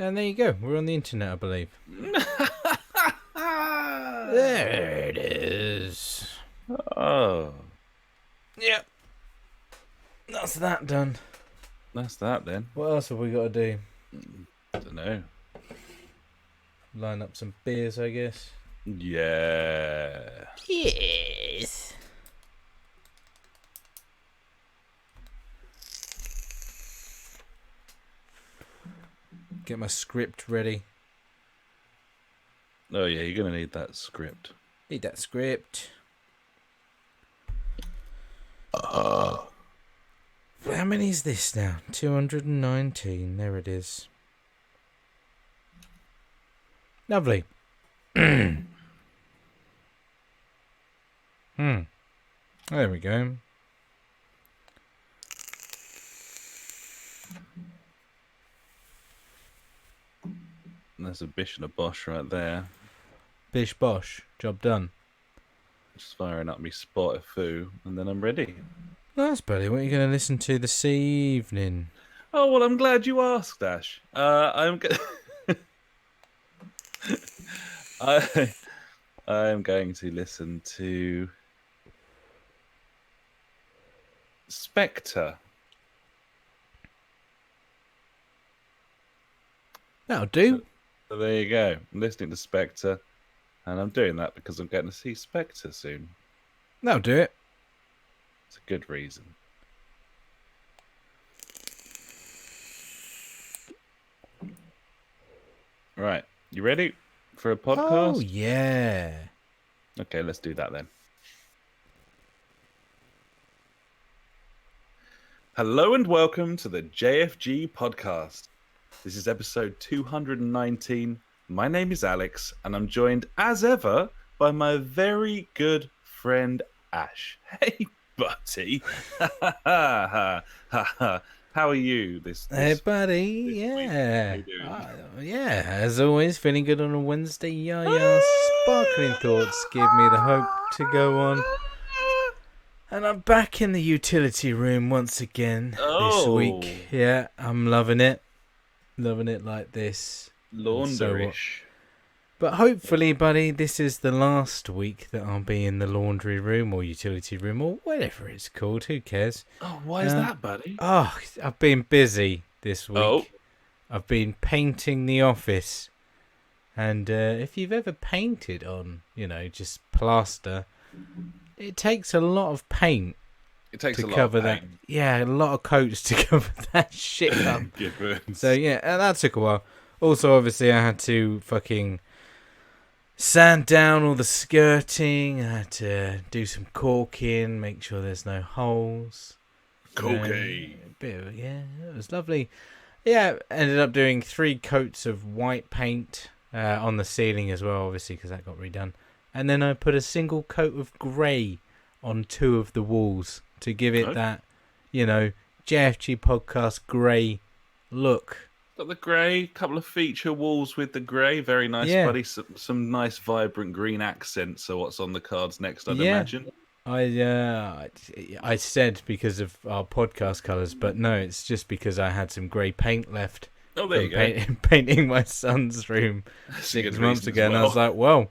And there you go. We're on the internet, I believe. There it is. Oh. Yep. That's that done. That's that then. What else have we got to do? I don't know. Line up some beers, I guess. Yeah. Yes. Get my script ready. Oh, yeah, you're going to need that script. Need that script. Oh. How many is this now? 219. There it is. Lovely. There we go. There's a bish and a bosh right there. Bish bosh. Job done. Just firing up me spot of foo, and then I'm ready. Nice, buddy. What are you going to listen to this evening? Oh, well, I'm glad you asked, Ash. I'm going to listen to Spectre. That'll do. So there you go. I'm listening to Spectre, and I'm doing that because I'm going to see Spectre soon. That'll do it. It's a good reason. Right. You ready for a podcast? Oh, yeah. Okay, let's do that then. Hello and welcome to the JfG Podcast. This is episode 219. My name is Alex, and I'm joined, as ever, by my very good friend Ash. Hey, buddy. How are you this Hey, buddy. this week? Yeah. How you doing? Yeah, as always, feeling good on a Wednesday. Yeah. Sparkling thoughts give me the hope to go on. And I'm back in the utility room once again this week. Yeah, I'm loving it. Loving it like this. Launderish. But hopefully, buddy, this is the last week that I'll be in the laundry room or utility room or whatever it's called. Who cares? Oh, why is that, buddy? Oh, I've been busy this week. Oh. I've been painting the office. And if you've ever painted on, just plaster, it takes a lot of paint. It takes to a lot cover of that. paint. Yeah, a lot of coats to cover that shit up. So yeah, that took a while. Also, obviously, I had to fucking sand down all the skirting. I had to do some caulking, make sure there's no holes. Caulking. Yeah, it was lovely. Yeah, ended up doing 3 coats of white paint on the ceiling as well, obviously, because that got redone. And then I put a single coat of grey on 2 of the walls to give it that, JfG Podcast grey look. Got the grey, couple of feature walls with the grey. Very nice, buddy. Some nice, vibrant green accents. So what's on the cards next, I'd imagine? I said because of our podcast colours, but no, it's just because I had some grey paint left. Oh, there you go. Painting my son's room 6 months ago, and I was like, well,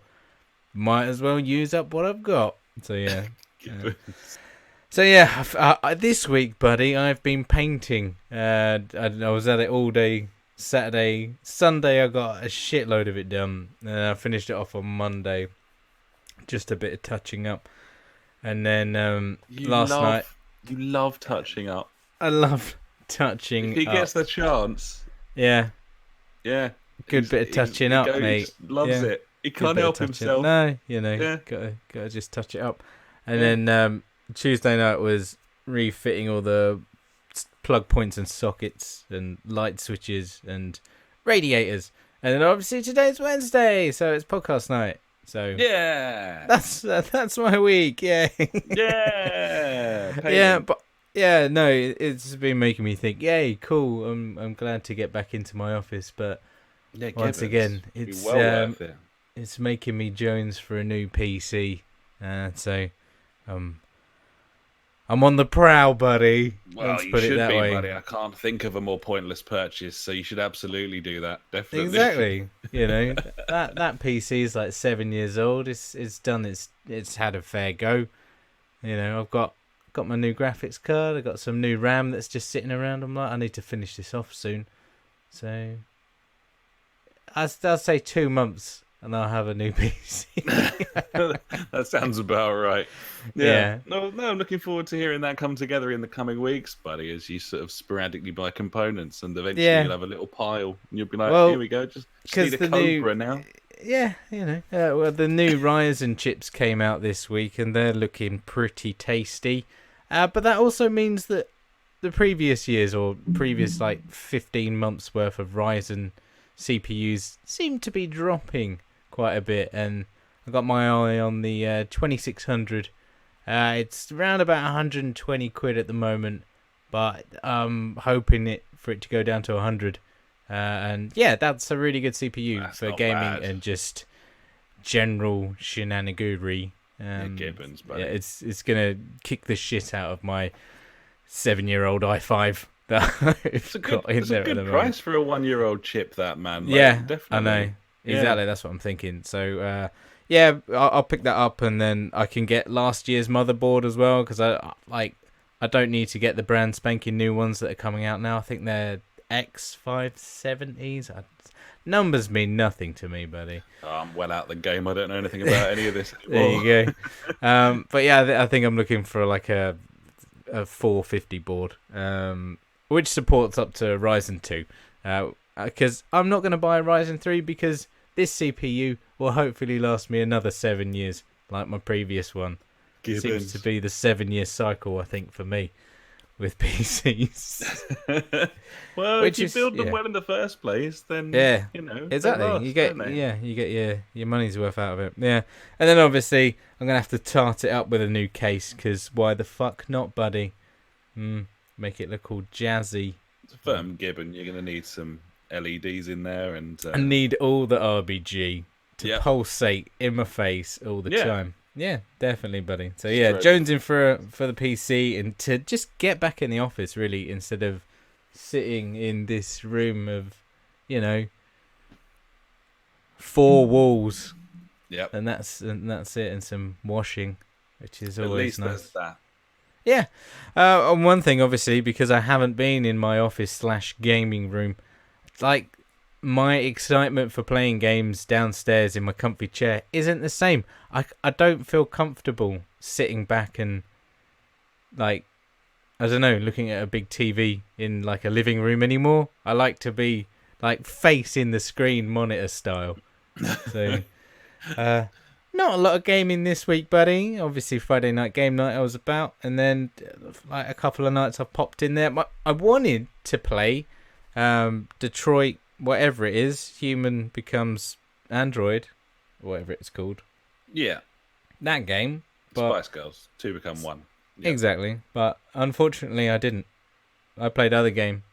might as well use up what I've got. So yeah. So yeah, this week, buddy, I've been painting. I was at it all day Saturday. Sunday, I got a shitload of it done. And I finished it off on Monday. Just a bit of touching up. And then last night... You love touching up. I love touching up. If he gets the chance. Yeah. Yeah. Good bit of touching up, mate. He loves it. He can't help himself. No, gotta just touch it up. And then Tuesday night was refitting all the plug points and sockets and light switches and radiators. And then obviously today's Wednesday, so it's podcast night. So yeah, that's my week. Yeah. Yeah. Yeah, but yeah, no, it's been making me think. Yay, cool. I'm glad to get back into my office, but once again, it's worth it. It's making me Jones for a new PC. So I'm on the prowl, buddy. Well, Let's you put it should that be, way. buddy. I can't think of a more pointless purchase, so you should absolutely do that. Definitely. Exactly. That PC is like 7 years old. It's done. It's had a fair go. I've got my new graphics card. I've got some new RAM that's just sitting around. I'm like, I need to finish this off soon. So I'll say 2 months and I'll have a new PC. That sounds about right. Yeah. No, I'm looking forward to hearing that come together in the coming weeks, buddy, as you sort of sporadically buy components and eventually you'll have a little pile and you'll be like, here we go, just need a Cobra now. Yeah, well, the new Ryzen chips came out this week and they're looking pretty tasty. But that also means that the previous years or previous 15 months worth of Ryzen CPUs seem to be dropping quite a bit, and I got my eye on the 2600. It's around about 120 quid at the moment, but I'm hoping for it to go down to 100. And yeah, that's a really good CPU for gaming and just general shenanigans. Gibbons, buddy. Yeah, it's gonna kick the shit out of my 7-year-old i5 that I've got in there. It's a good price for a 1-year-old chip, that, man. Yeah, definitely. I know. Exactly, that's what I'm thinking. So, I'll pick that up, and then I can get last year's motherboard as well, because I don't need to get the brand spanking new ones that are coming out now. I think they're X570s. Numbers mean nothing to me, buddy. Oh, I'm well out the game. I don't know anything about any of this There anymore. you go. But yeah, I think I'm looking for a 450 board, which supports up to Ryzen 2. Because I'm not going to buy a Ryzen 3 because this CPU will hopefully last me another 7 years, like my previous one. Gibbons. Seems to be the 7-year cycle, I think, for me with PCs. Well, if you build them well in the first place, then exactly. Last, you get your money's worth out of it. Yeah, and then obviously I'm gonna have to tart it up with a new case, because why the fuck not, buddy? Make it look all jazzy. It's a firm Gibbon. You're gonna need some LEDs in there, and I need all the RBG to pulsate in my face all the time. Yeah, definitely, buddy. So yeah, jonesing for the PC and to just get back in the office, really, instead of sitting in this room of, 4 walls. Yep. And that's it, and some washing, which is always nice. At least there's that. Yeah. And one thing, obviously, because I haven't been in my office/gaming room, my excitement for playing games downstairs in my comfy chair isn't the same. I don't feel comfortable sitting back and I don't know, looking at a big TV in a living room anymore. I like to be face in the screen, monitor style. So not a lot of gaming this week, buddy. Obviously Friday night game night I was about, and then a couple of nights I've popped in there. I wanted to play Detroit, whatever it is, Human Becomes Android, whatever it's called. Yeah. That game. But Spice Girls, 2 become 1. Yep. Exactly. But unfortunately I didn't. I played other game.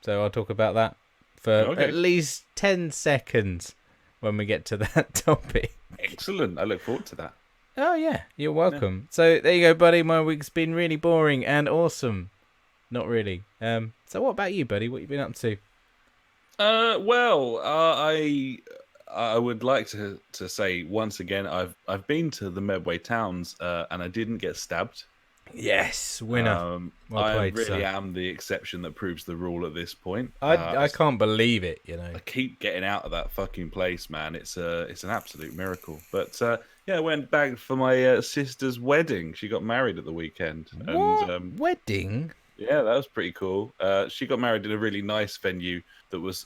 So I'll talk about that for at least 10 seconds when we get to that topic. Excellent. I look forward to that. Oh yeah, you're welcome. Yeah. So there you go, buddy. My week's been really boring and awesome. Not really. So what about you, buddy? What you been up to? I would like to say once again, I've been to the Medway Towns, and I didn't get stabbed. Yes, winner. I really am the exception that proves the rule at this point. I can't believe it. I keep getting out of that fucking place, man. It's an absolute miracle. But I went back for my sister's wedding. She got married at the weekend. What? And, wedding? Yeah, that was pretty cool. She got married in a really nice venue that was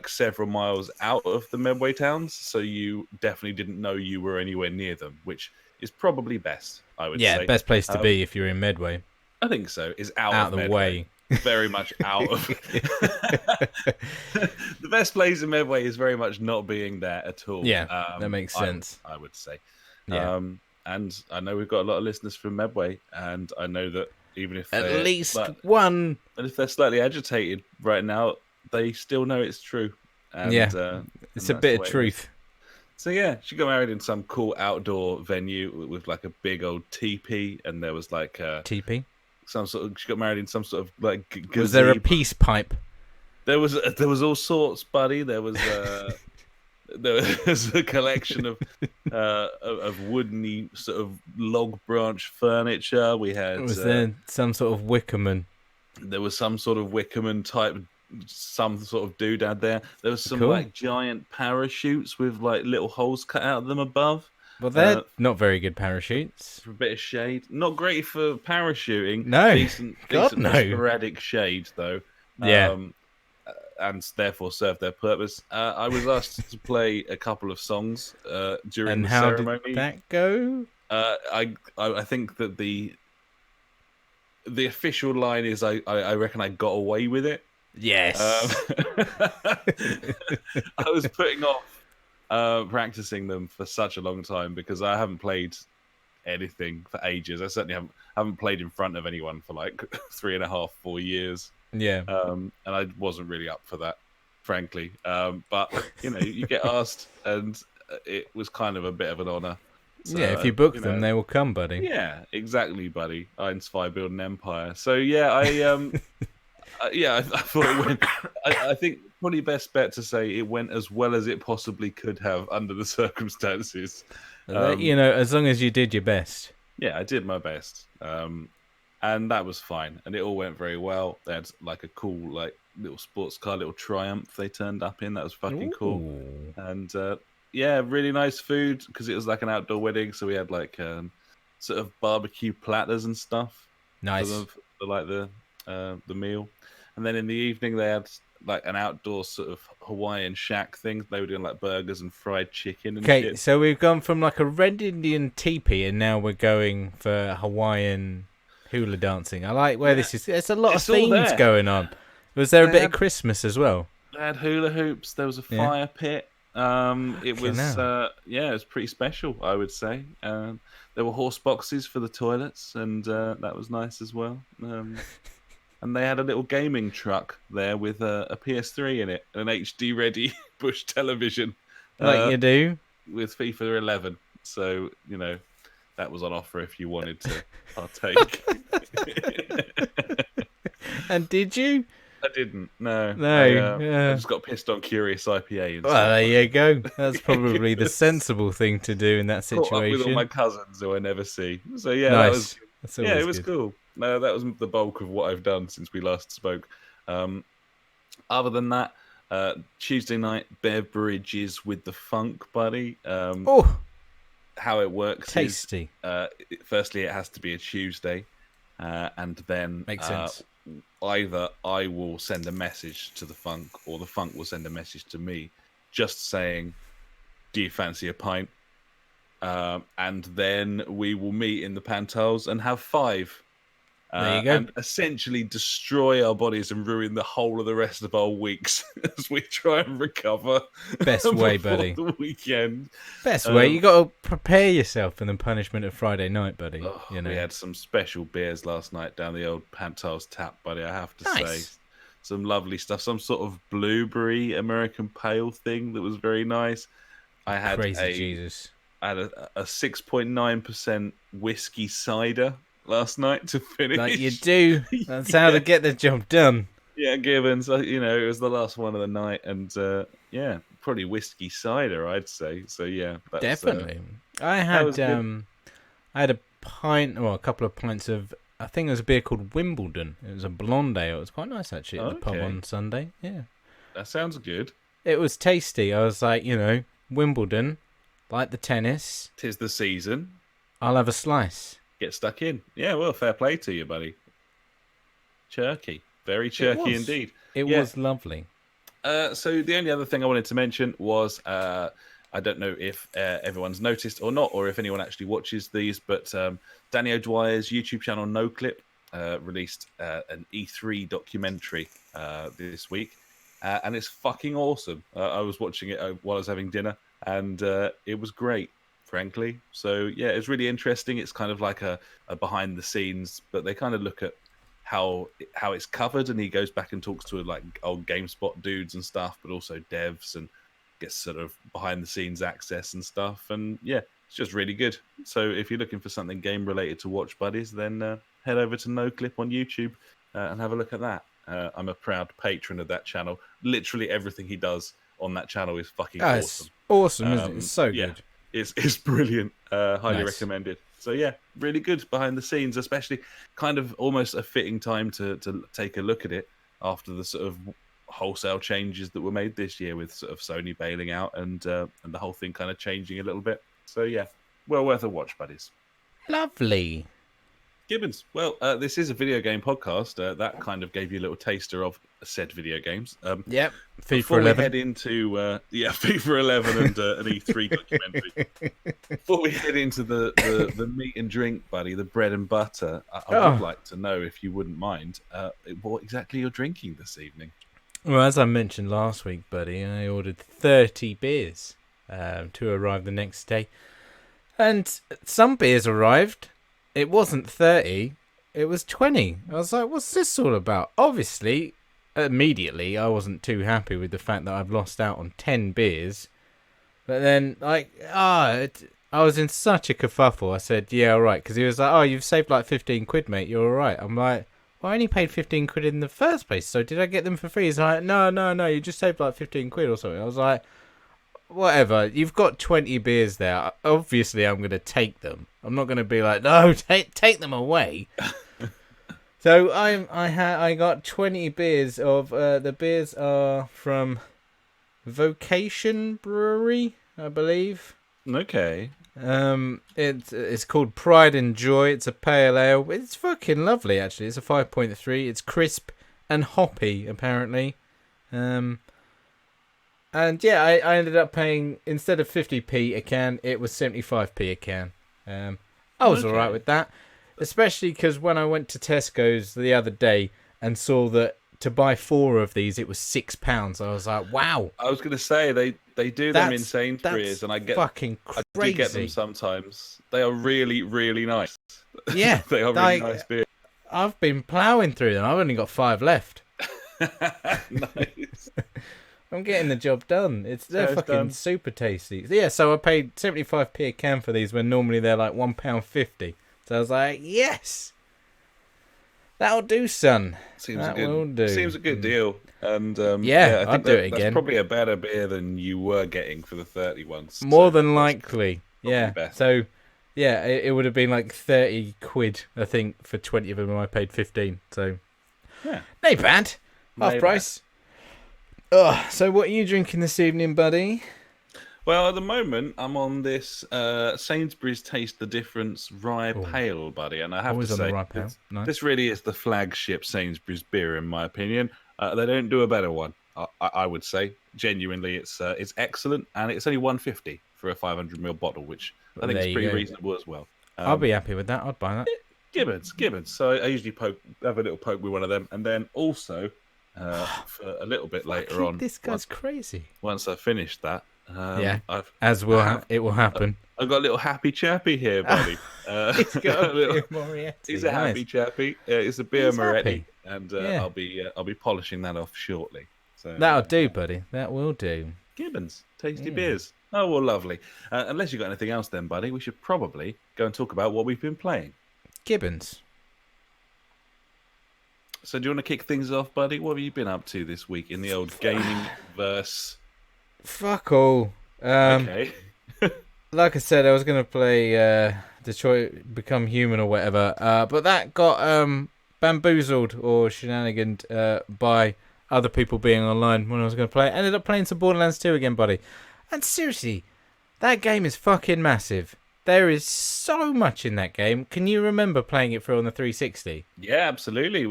several miles out of the Medway Towns, so you definitely didn't know you were anywhere near them, which is probably best, I would say. Yeah, best place to be if you're in Medway. I think so. Is out of the Medway. way. Very much out of... The best place in Medway is very much not being there at all. Yeah, that makes sense. I would say. Yeah. And I know we've got a lot of listeners from Medway, and I know that even if at least one, and if they're slightly agitated right now, they still know it's true. And, it's a bit of truth. So yeah, she got married in some cool outdoor venue with a big old teepee, and there was a teepee. She got married in some sort of like gazebo. Was there a peace pipe? There was all sorts, buddy. There was a collection of woodeny sort of log branch furniture. We had. Was there some sort of wickerman? There was some sort of wickerman type, some sort of doodad there. There was some Cool. like giant parachutes with like little holes cut out of them above. Well, they're not very good parachutes. For a bit of shade. Not great for parachuting. No. Decent sporadic shade, though. Yeah. And therefore serve their purpose. I was asked to play a couple of songs during the ceremony. And how did that go? I think that the official line is I reckon I got away with it. Yes. I was putting off practicing them for such a long time because I haven't played anything for ages. I certainly haven't played in front of anyone for like 3.5, 4 years. Yeah. And I wasn't really up for that, frankly. But you get asked, and it was kind of a bit of an honor. So, yeah, if you book them, they will come, buddy. Yeah, exactly, buddy. I inspire build an empire. So yeah, I thought it went. I think probably best bet to say it went as well as it possibly could have under the circumstances. As long as you did your best. Yeah, I did my best, and that was fine, and it all went very well. They had like a cool like little sports car, little Triumph they turned up in. That was fucking cool, and yeah, really nice food because it was like an outdoor wedding, so we had like sort of barbecue platters and stuff. Nice. For like the meal. And then in the evening they had like an outdoor sort of Hawaiian shack thing. They were doing like burgers and fried chicken and shit. So we've gone from like a Red Indian teepee and now we're going for Hawaiian hula dancing. I like where this is. There's a lot of themes going on. Was there a bit of Christmas as well? They had hula hoops. There was a fire pit. It was pretty special, I would say. There were horse boxes for the toilets, and that was nice as well. And they had a little gaming truck there with a PS3 in it, an HD ready Bush television, like you do with FIFA 11. So that was on offer if you wanted to partake. And did you? I didn't. No. I just got pissed on Curious IPA. Well, there you go. That's probably the sensible thing to do in that situation. Caught up with all my cousins who I never see. So yeah, nice. It was cool. No, that was the bulk of what I've done since we last spoke. Other than that, Tuesday night beverages with the funk, buddy. How it works tasty. Is, firstly, it has to be a Tuesday, and then makes sense. Either I will send a message to the funk, or the funk will send a message to me, just saying, "Do you fancy a pint?" And then we will meet in the Pantals and have 5. There you go. And essentially destroy our bodies and ruin the whole of the rest of our weeks as we try and recover. Best way, buddy. The weekend. Best way. You got to prepare yourself for the punishment of Friday night, buddy. We had some special beers last night down the old Pantals tap, buddy. I have to say, some lovely stuff. Some sort of blueberry American pale thing that was very nice. I had Jesus. I had a 6.9% whiskey cider last night to finish. Like you do. That's how to get the job done. Yeah, Gibbons. It was the last one of the night, and probably whiskey cider, I'd say. So yeah, definitely. I had a pint, or a couple of pints of. I think it was a beer called Wimbledon. It was a blonde ale. It was quite nice actually at the pub on Sunday. Yeah, that sounds good. It was tasty. I was like, Wimbledon, like the tennis. 'Tis the season. I'll have a slice. Get stuck in. Yeah, well, fair play to you, buddy. Chirky. Very chirky indeed. It was lovely. So the only other thing I wanted to mention was, I don't know if everyone's noticed or not, or if anyone actually watches these, but Danny O'Dwyer's YouTube channel, No Clip, released an E3 documentary this week, and it's fucking awesome. I was watching it while I was having dinner, and it was great. Frankly, so yeah, it's really interesting. It's kind of like a behind the scenes, but they kind of look at how it's covered, and he goes back and talks to like old GameSpot dudes and stuff, but also devs, and gets sort of behind the scenes access and stuff. And yeah, it's just really good. So if you're looking for something game related to watch, buddies, then head over to No Clip on YouTube and have a look at that. I'm a proud patron of that channel. Literally everything he does on that channel is fucking awesome. It's awesome, isn't it? It's so good. It's brilliant. Highly recommended. So yeah, really good behind the scenes, especially kind of almost a fitting time to take a look at it after the sort of wholesale changes that were made this year with sort of Sony bailing out and the whole thing kind of changing a little bit. So yeah, well worth a watch, buddies. Lovely. Gibbons, well, this is a video game podcast. That kind of gave you a little taster of said video games. Yep, Before FIFA 11. we head into FIFA 11 and an E3 documentary, before we head into the meat and drink, buddy, the bread and butter, I would like to know, if you wouldn't mind, what exactly you're drinking this evening. Well, as I mentioned last week, buddy, I ordered 30 beers to arrive the next day. And some beers arrived. It wasn't 30, it was 20. I was like, what's this all about? Obviously, immediately, I wasn't too happy with the fact that I've lost out on 10 beers. But then, I was in such a kerfuffle. I said, yeah, all right. Because he was like, oh, you've saved like 15 quid, mate. You're all right. I'm like, well, I only paid 15 quid in the first place. So did I get them for free? He's like, no. You just saved like 15 quid or something. I was like, whatever. You've got 20 beers there. Obviously, I'm going to take them. I'm not going to be like, no, take them away. So I got 20 beers of the beers are from Vocation Brewery, I believe. Okay. It's called Pride and Joy. It's a pale ale. It's fucking lovely, actually. It's a 5.3. It's crisp and hoppy, apparently. And yeah, I ended up paying, instead of 50p a can, it was 75p a can. I was all right with that, especially because when I went to Tesco's the other day and saw that to buy 4 of these, it was £6. I was like, wow. I was going to say, they do them in Sainsbury's, and I fucking crazy. I do get them sometimes. They are really, really nice. Yeah. They are really nice beers. I've been ploughing through them. I've only got 5 left. Nice. I'm getting the job done. They're fucking super tasty. Yeah, so I paid 75p a can for these when normally they're like £1.50. So I was like, yes, that'll do, son. Seems a good deal. And I think I'd do it again. That's probably a better beer than you were getting for the 30 ones. More than likely. Yeah. Best. So yeah, it would have been like 30 quid, I think, for 20 of them, and I paid 15. So yeah, not bad. Half price. So what are you drinking this evening, buddy? Well, at the moment, I'm on this Sainsbury's Taste the Difference Rye Pale, buddy. And I have to say, this really is the flagship Sainsbury's beer, in my opinion. They don't do a better one, I would say. Genuinely, it's excellent, and it's only £1.50 for a 500ml bottle, which I think is pretty reasonable as well. I'll be happy with that. I'd buy that. Gibbons. So I usually have a little poke with one of them, and then also for a little bit later on. This guy's crazy. Once I've finished that, it will happen. I've got a little happy chappy here, buddy. He's got a little Moretti. He's a happy chappy. It's a beer Moretti, and I'll be polishing that off shortly. So that'll do, buddy. That will do. Gibbons, tasty beers. Oh well, lovely. Unless you've got anything else, then, buddy, we should probably go and talk about what we've been playing. Gibbons. So do you want to kick things off, buddy? What have you been up to this week in the old gaming verse? Fuck all. Okay. Like I said, I was going to play Detroit Become Human or whatever, but that got bamboozled or shenaniganed by other people being online when I was going to play it. Ended up playing some Borderlands 2 again, buddy. And seriously, that game is fucking massive. There is so much in that game. Can you remember playing it through on the 360? Yeah, absolutely.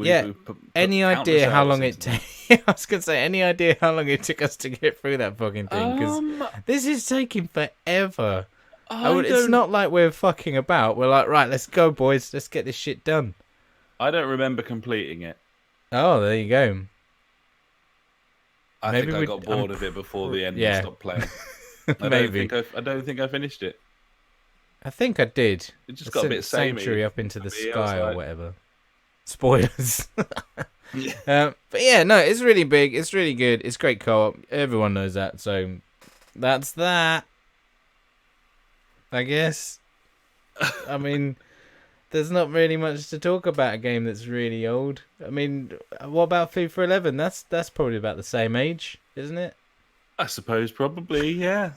Any idea how long it took? I was going to say, any idea how long it took us to get through that fucking thing? Because this is taking forever. It's not like we're fucking about. We're like, right, let's go, boys. Let's get this shit done. I don't remember completing it. Oh, there you go. I think I got bored of it before the end and stopped playing. I don't think I finished it. I think I did. It just got a bit samey. Sanctuary up into the sky or whatever. Spoilers. But yeah, no, it's really big. It's really good. It's great co-op. Everyone knows that. So that's that. I guess. I mean, there's not really much to talk about a game that's really old. I mean, what about FIFA 11? That's probably about the same age, isn't it? I suppose probably, yeah.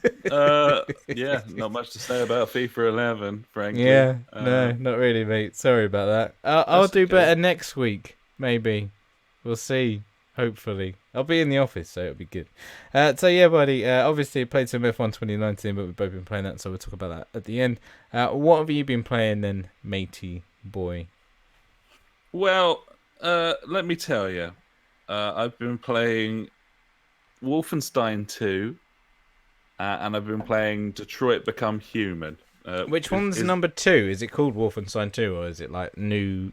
Yeah, not much to say about FIFA 11, frankly. Yeah, no, not really, mate. Sorry about that. I'll do better next week, maybe. We'll see. Hopefully, I'll be in the office, so it'll be good. So yeah, buddy. Obviously, I played some F1 2019, but we've both been playing that, so we'll talk about that at the end. What have you been playing then, matey boy? Well, let me tell you, I've been playing Wolfenstein 2, and I've been playing Detroit Become Human. Which one's number 2? Is it called Wolfenstein 2, or is it like New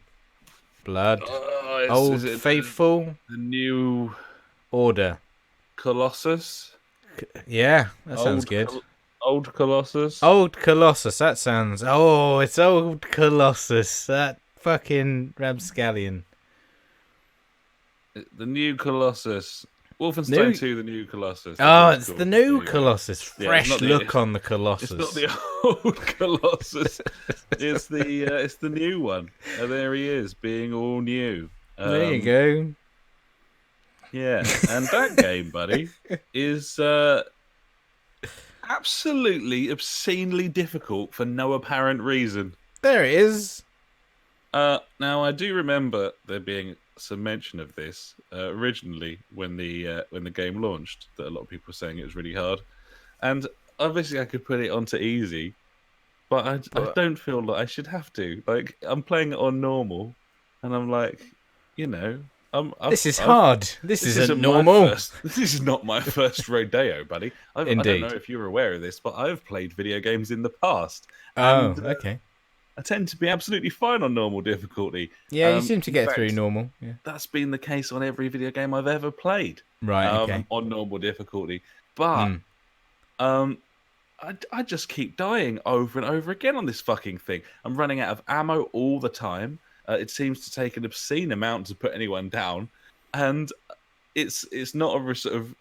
Blood? Old Faithful? The New Order. Colossus? Yeah, that sounds good. Old Colossus? Old Colossus, that sounds... Oh, it's Old Colossus. That fucking Ramscallion. The New Colossus. Wolfenstein 2, the New Colossus. Oh, it's the new Colossus. Fresh look on the Colossus. It's not the old Colossus. It's the new one. And there he is, being all new. There you go. Yeah, and that game, buddy, is absolutely obscenely difficult for no apparent reason. There it is. Now, I do remember there being some mention of this originally when the game launched, that a lot of people were saying it was really hard, and obviously I could put it onto easy, but I don't feel like I should have to. Like, I'm playing it on normal, and I'm like, this is hard. This isn't normal. This is not my first rodeo, buddy. Indeed. I don't know if you're aware of this, but I've played video games in the past. Oh, okay. I tend to be absolutely fine on normal difficulty. Yeah, you seem to get through normal. Yeah. That's been the case on every video game I've ever played. Right, okay. On normal difficulty. But I just keep dying over and over again on this fucking thing. I'm running out of ammo all the time. It seems to take an obscene amount to put anyone down. And it's not a sort of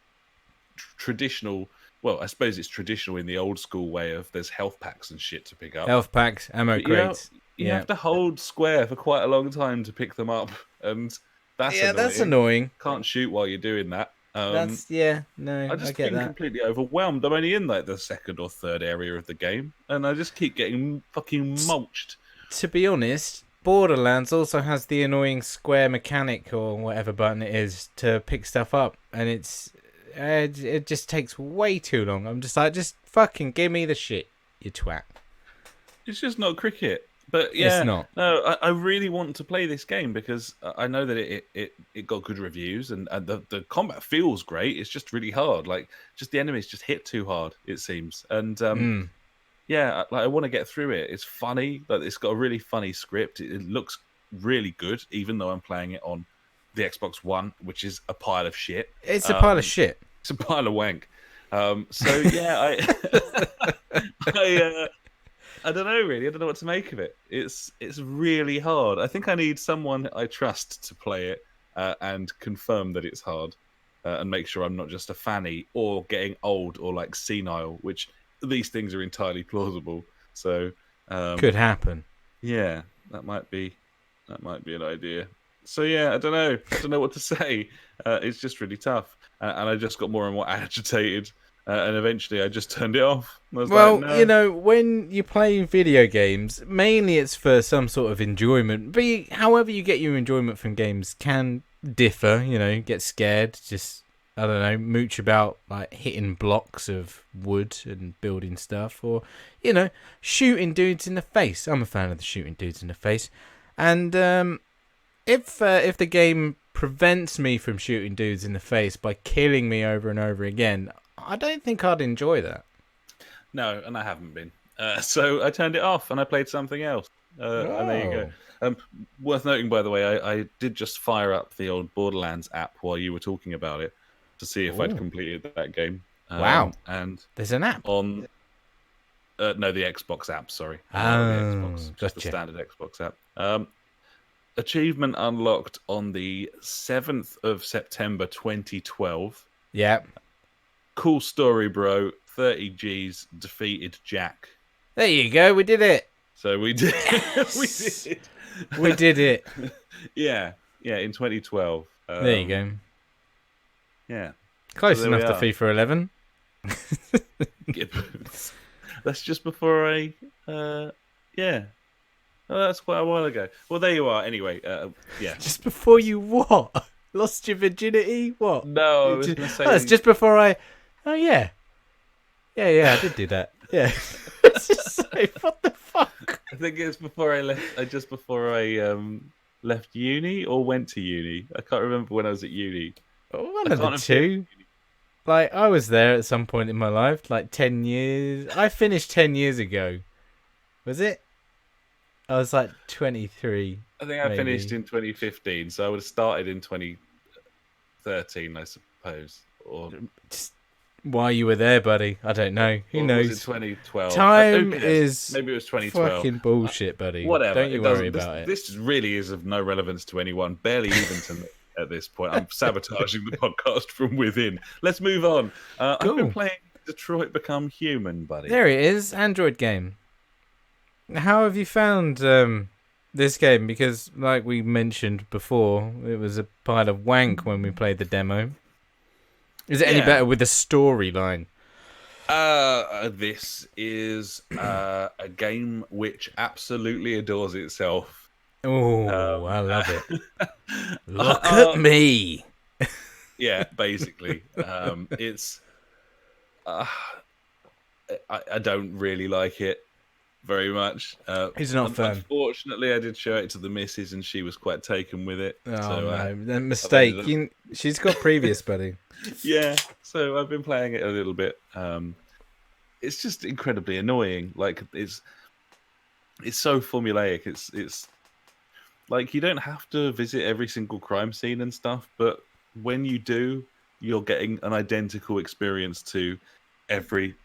traditional... Well, I suppose it's traditional in the old school way of there's health packs and shit to pick up. Health packs, ammo crates. You have to hold square for quite a long time to pick them up, and that's annoying. That's annoying. Can't shoot while you're doing that. I just get that. Completely overwhelmed. I'm only in like the second or third area of the game, and I just keep getting fucking mulched. To be honest, Borderlands also has the annoying square mechanic or whatever button it is to pick stuff up, and it just takes way too long. I'm just like, just fucking give me the shit, you twat. It's just not cricket. But yeah, it's not. No, I really want to play this game because I know that it got good reviews and the combat feels great. It's just really hard. Like, just the enemies just hit too hard, it seems. And yeah, like, I want to get through it. It's funny. Like, it's got a really funny script. It looks really good, even though I'm playing it on the Xbox One, which is a pile of shit. It's a pile of shit. It's a pile of wank. So yeah, I don't know really. I don't know what to make of it. It's really hard. I think I need someone I trust to play it and confirm that it's hard and make sure I'm not just a fanny or getting old or like senile, which these things are entirely plausible. So could happen. Yeah, that might be an idea. So yeah, I don't know. I don't know what to say. It's just really tough, and I just got more and more agitated, and eventually I just turned it off. Well, like, no. You know, when you play video games, mainly it's for some sort of enjoyment. But however you get your enjoyment from games can differ. You know, get scared, just I don't know, mooch about like hitting blocks of wood and building stuff, or shooting dudes in the face. I'm a fan of the shooting dudes in the face, and if the game prevents me from shooting dudes in the face by killing me over and over again, I don't think I'd enjoy that. No, and I haven't been. So I turned it off and I played something else. And there you go. Worth noting, by the way, I did just fire up the old Borderlands app while you were talking about it to see if I'd completed that game. Wow. And there's an app on... no, the Xbox app, sorry. The Xbox, gotcha. The standard Xbox app. Achievement unlocked on the 7th of September 2012. Yeah. Cool story, bro. 30 Gs, defeated Jack. There you go. We did it. So we did. Yes. We did it. Yeah, in 2012. There you go. Yeah. Close enough to FIFA 11. That's just before I... yeah. Oh, that's quite a while ago. Well, there you are. Anyway, yeah. Just before you what? Lost your virginity? What? No, I was going to say... it's just before I... Oh, yeah. Yeah, I did do that. Yeah. It's just like, what the fuck? I think it's before I left... just before I left uni or went to uni. I can't remember when I was at uni. One of the two. Like, I was there at some point in my life, like 10 years. I finished 10 years ago. Was it? I was like 23. I think I finished in 2015, so I would have started in 2013, I suppose. Or just why you were there, buddy, I don't know. Who knows? Was it 2012? Time is maybe it was 2012. Fucking bullshit, buddy. Whatever. Don't you worry about it. This really is of no relevance to anyone, barely even to me at this point. I'm sabotaging the podcast from within. Let's move on. Cool. I've been playing Detroit Become Human, buddy. There it is, Android game. How have you found this game? Because, like we mentioned before, it was a pile of wank when we played the demo. Is it any better with the storyline? This is a game which absolutely adores itself. Oh, I love it. Look at me. Yeah, basically. It's... I don't really like it very much. He's not fan. Unfortunately, I did show it to the missus, and she was quite taken with it. Oh, so, no. Mistake. She's got previous, buddy. Yeah, so I've been playing it a little bit. It's just incredibly annoying. Like, it's so formulaic. It's like, you don't have to visit every single crime scene and stuff, but when you do, you're getting an identical experience to every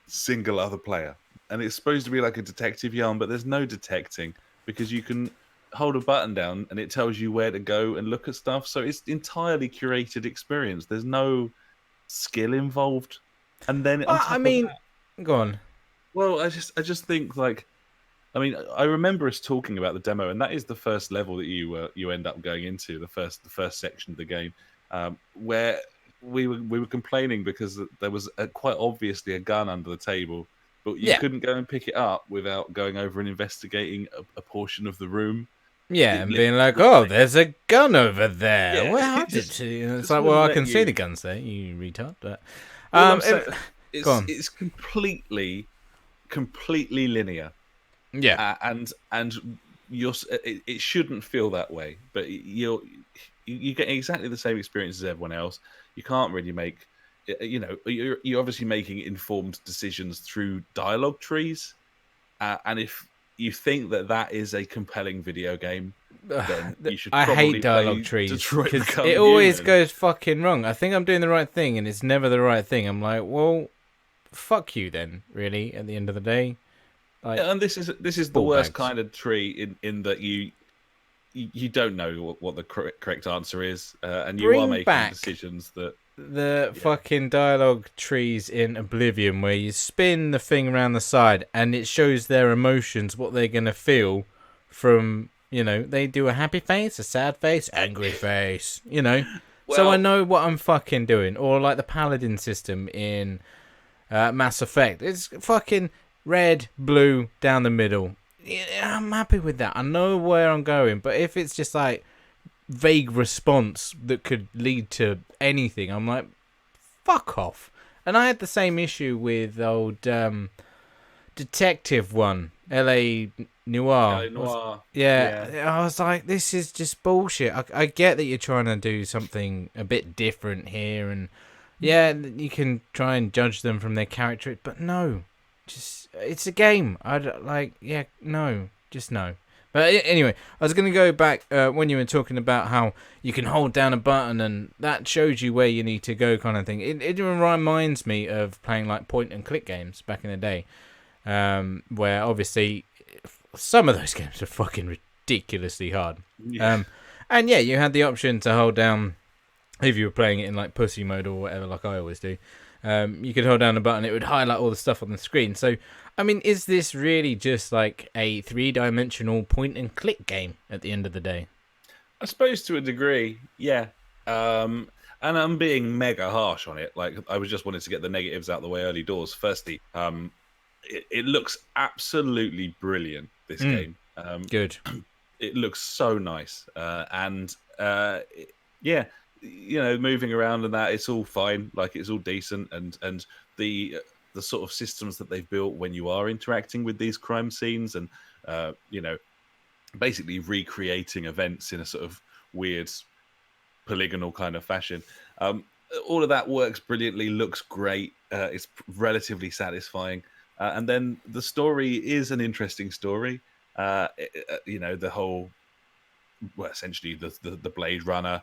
single other player. And it's supposed to be like a detective yarn, but there's no detecting because you can hold a button down and it tells you where to go and look at stuff. So it's entirely curated experience. There's no skill involved. And then go on. Well, I just think, like, I mean, I remember us talking about the demo, and that is the first level that you end up going into, the first section of the game, where we were complaining because there was quite obviously a gun under the table. But you couldn't go and pick it up without going over and investigating a portion of the room. Yeah, and being like, oh, there's a gun over there. Yeah, where is it? It's like, well, I can see the guns there, you retard. But it's completely linear. Yeah, and it shouldn't feel that way. But you get exactly the same experience as everyone else. You can't really make... you're obviously making informed decisions through dialogue trees, and if you think that is a compelling video game, then you should probably I hate dialogue trees because it always goes fucking wrong. I think I'm doing the right thing, and it's never the right thing. I'm like, well, fuck you then. Really, at the end of the day, like, and this is the worst kind of tree in that you don't know what the correct answer is, and you are making decisions that. The fucking dialogue trees in Oblivion, where you spin the thing around the side and it shows their emotions, what they're going to feel from, they do a happy face, a sad face, angry face, Well, so I know what I'm fucking doing. Or like the Paladin system in Mass Effect. It's fucking red, blue, down the middle. I'm happy with that. I know where I'm going. But if it's just like vague response that could lead to anything, I'm like, fuck off. And I had the same issue with old detective one, LA Noire. Yeah, I was like, this is just bullshit. I get that you're trying to do something a bit different here, and you can try and judge them from their character, but no, just it's a game. No. But anyway, I was going to go back when you were talking about how you can hold down a button and that shows you where you need to go, kind of thing. It reminds me of playing like point and click games back in the day, where obviously some of those games are fucking ridiculously hard. Yeah. And you had the option to hold down if you were playing it in like pussy mode or whatever, like I always do. You could hold down a button, it would highlight all the stuff on the screen. So, I mean, is this really just like a 3-dimensional point-and-click game at the end of the day? I suppose to a degree, yeah. And I'm being mega harsh on it. Like, I was just wanted to get the negatives out the way early doors. Firstly, it looks absolutely brilliant, this game. Good. It looks so nice. Yeah, moving around and that, it's all fine. Like, it's all decent. And the sort of systems that they've built when you are interacting with these crime scenes and, basically recreating events in a sort of weird polygonal kind of fashion. All of that works brilliantly, looks great. It's relatively satisfying. And then the story is an interesting story. The whole, essentially the Blade Runner,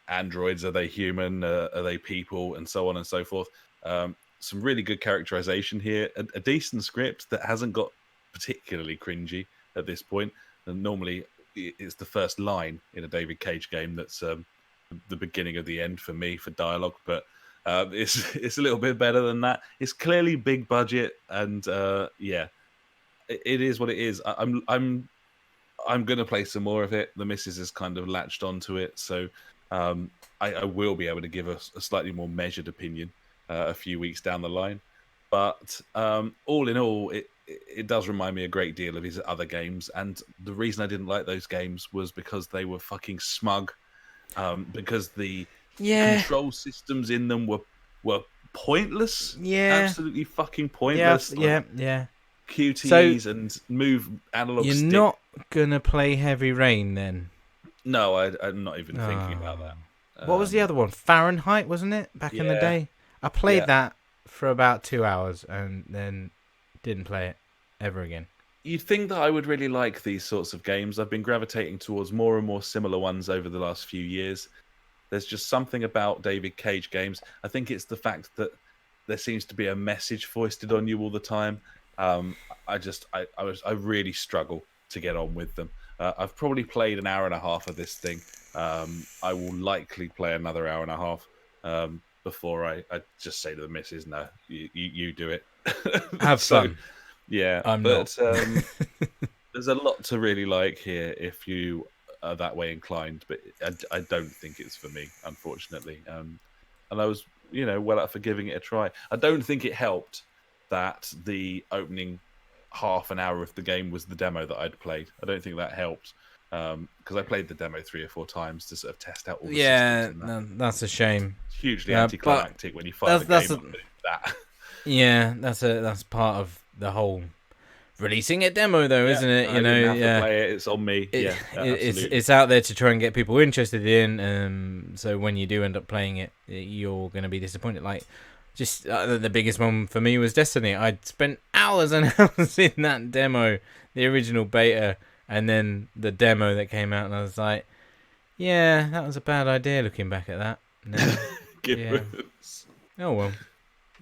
androids, are they human? Are they people? And so on and so forth. Some really good characterization here. A decent script that hasn't got particularly cringy at this point. And normally it's the first line in a David Cage game that's the beginning of the end for me for dialogue, but it's a little bit better than that. It's clearly big budget, and it is what it is. I'm gonna play some more of it. The missus has kind of latched onto it, so I will be able to give a slightly more measured opinion a few weeks down the line. But all in all, it does remind me a great deal of his other games, and the reason I didn't like those games was because they were fucking smug, because the control systems in them were pointless, absolutely fucking pointless. QTEs and move analog You're stick. not gonna play Heavy Rain then? No, I'm not even thinking about that. What was the other one? Fahrenheit, wasn't it? Back in the day, I played that for about 2 hours and then didn't play it ever again. You'd think that I would really like these sorts of games. I've been gravitating towards more and more similar ones over the last few years. There's just something about David Cage games. I think it's the fact that there seems to be a message foisted on you all the time. I really struggle to get on with them. I've probably played an hour and a half of this thing. I will likely play another hour and a half before I just say to the missus, no, you do it. Have fun. Yeah, there's a lot to really like here if you are that way inclined, but I don't think it's for me, unfortunately. And I was, well up for giving it a try. I don't think it helped that the opening half an hour of the game was the demo that I'd played. I don't think that helped, because I played the demo 3 or 4 times to sort of test out all the systems. That's a shame. It's hugely anticlimactic when you fire the game up and do that. Yeah, that's part of the whole releasing a demo, though, isn't it? I didn't have to play it. It's on me. It's out there to try and get people interested in. So when you do end up playing it, you're going to be disappointed. Like, just the biggest one for me was Destiny. I'd spent hours and hours in that demo, the original beta, and then the demo that came out, and I was like, yeah, that was a bad idea. Looking back at that. No. Oh well.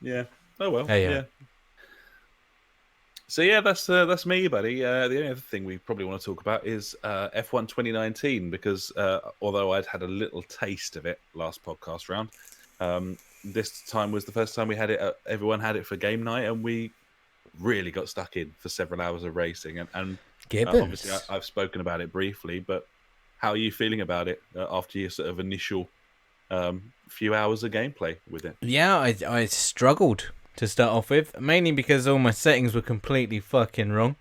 Yeah. Oh well. Hey, yeah. So yeah, that's me, buddy. The only other thing we probably want to talk about is F1 2019, because although I'd had a little taste of it last podcast round, this time was the first time we had it. Everyone had it for game night, and we really got stuck in for several hours of racing. And obviously, I've spoken about it briefly, but how are you feeling about it after your sort of initial few hours of gameplay with it? Yeah, I struggled to start off with, mainly because all my settings were completely fucking wrong.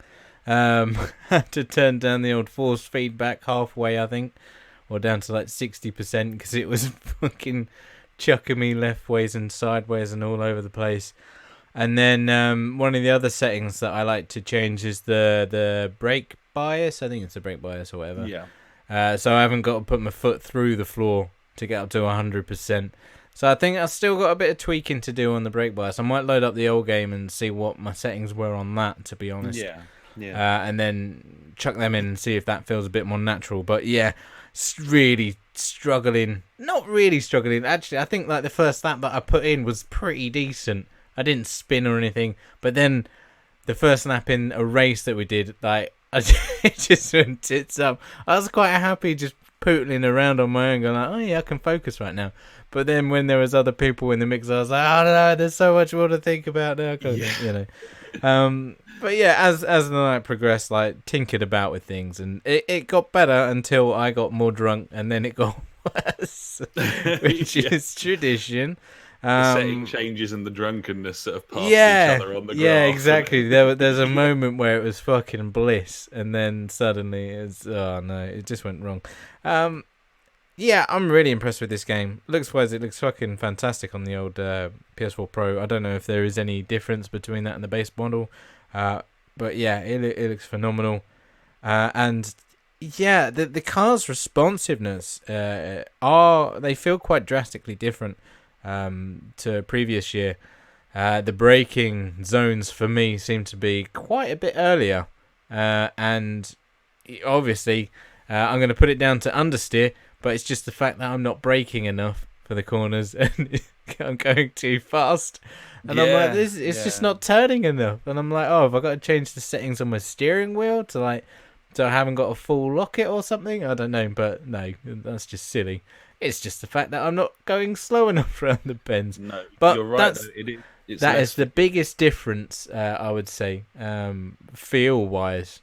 Had to turn down the old force feedback halfway, I think, or down to like 60%, because it was fucking chucking me left ways and sideways and all over the place. And then one of the other settings that I like to change is the brake bias. I think it's the brake bias or whatever. Yeah. So I haven't got to put my foot through the floor to get up to 100%. So I think I've still got a bit of tweaking to do on the brake bias. I might load up the old game and see what my settings were on that, to be honest. Yeah. And then chuck them in and see if that feels a bit more natural. But yeah, really struggling. Not really struggling. Actually, I think like the first lap that I put in was pretty decent. I didn't spin or anything. But then the first lap in a race that we did, like, it just went tits up. I was quite happy just pootling around on my own, going like, oh yeah, I can focus right now. But then when there was other people in the mix, I was like, oh no, there's so much more to think about now. But yeah, as the night progressed, like tinkered about with things, and it got better until I got more drunk, and then it got worse, which is tradition. The setting changes and the drunkenness sort of pass each other on the graph. Yeah, exactly. There's a moment where it was fucking bliss, and then suddenly it just went wrong. Yeah, I'm really impressed with this game. Looks-wise, it looks fucking fantastic on the old PS4 Pro. I don't know if there is any difference between that and the base model, but yeah, it looks phenomenal. And yeah, the car's responsiveness they feel quite drastically different to previous year. The braking zones for me seem to be quite a bit earlier, and obviously I'm going to put it down to understeer, but it's just the fact that I'm not braking enough for the corners and I'm going too fast, and I'm like, it's just not turning enough, and I'm like, oh, have I got to change the settings on my steering wheel so I haven't got a full locket or something? I don't know, but no, that's just silly. It's just the fact that I'm not going slow enough around the bends. No, but you're right. That is the biggest difference, I would say, feel-wise,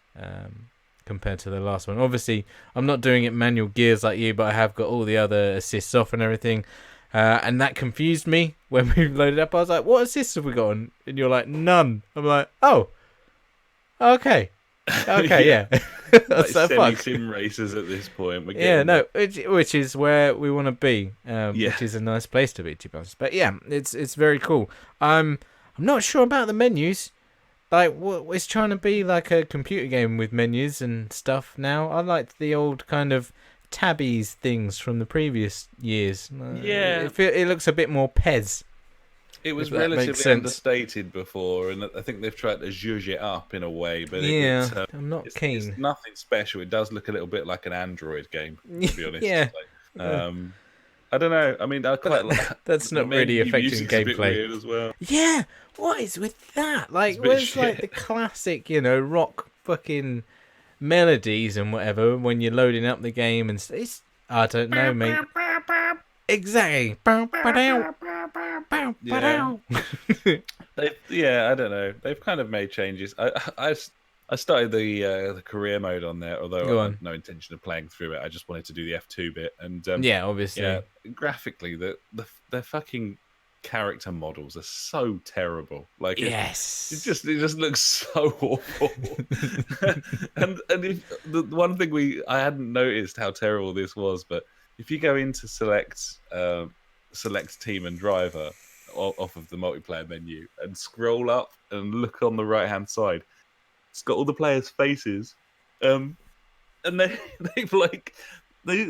compared to the last one. Obviously, I'm not doing it manual gears like you, but I have got all the other assists off and everything. And that confused me when we loaded up. I was like, what assists have we got on? And you're like, none. I'm like, oh, okay. Okay, yeah. Like semi-sim races at this point. Which is where we want to be, which is a nice place to be, to be honest. But yeah, it's very cool. I'm not sure about the menus. Like, it's trying to be like a computer game with menus and stuff now. I liked the old kind of tabbies things from the previous years. It looks a bit more Pez. It was relatively understated before, and I think they've tried to zhuzh it up in a way. But I'm not keen. It's nothing special. It does look a little bit like an Android game, to be honest. I don't know. I mean, I quite like that's not really affecting gameplay. A bit weird as well. Yeah, what is with that? Like, where's like the classic, rock fucking melodies and whatever when you're loading up the game, and it's I don't know, mate. Exactly. I don't know. They've kind of made changes. I started the career mode on there, although I had no intention of playing through it. I just wanted to do the F2 bit, and obviously, graphically, the fucking character models are so terrible. Like, it just looks so awful. and if the one thing I hadn't noticed how terrible this was, but if you go into select team and driver off of the multiplayer menu and scroll up and look on the right hand side, it's got all the players' faces, and they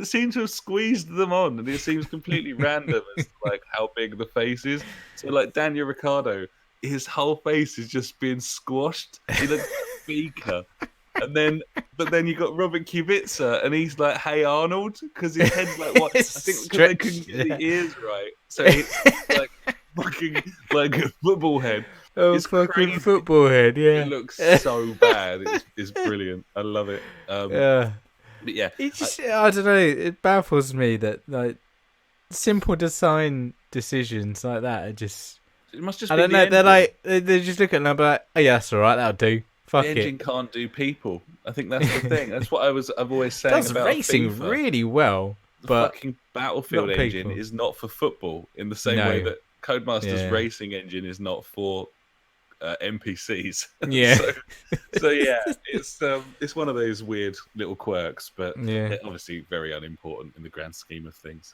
seem to have squeezed them on, and it seems completely random as to, like, how big the face is. So, like, Daniel Ricciardo, his whole face is just being squashed in a beaker. But then you got Robert Kubica, and he's like, "Hey Arnold," because his head's like what? I think because they couldn't get the ears right, so it's like fucking like a football head. Oh, it's fucking crazy. Football head! Yeah, it looks so bad. It's brilliant. I love it. But yeah, I don't know. It baffles me that like simple design decisions like that are just. It must just. I don't know. They're like they just look at it and they're like, "Oh yeah, that's all right. That'll do." Fuck the engine can't do people. I think that's the thing. That's what I've always saying about racing FIFA. Really well, but the fucking Battlefield engine is not for football in the same way that Codemasters racing engine is not for NPCs. Yeah. so yeah, it's one of those weird little quirks, but obviously very unimportant in the grand scheme of things.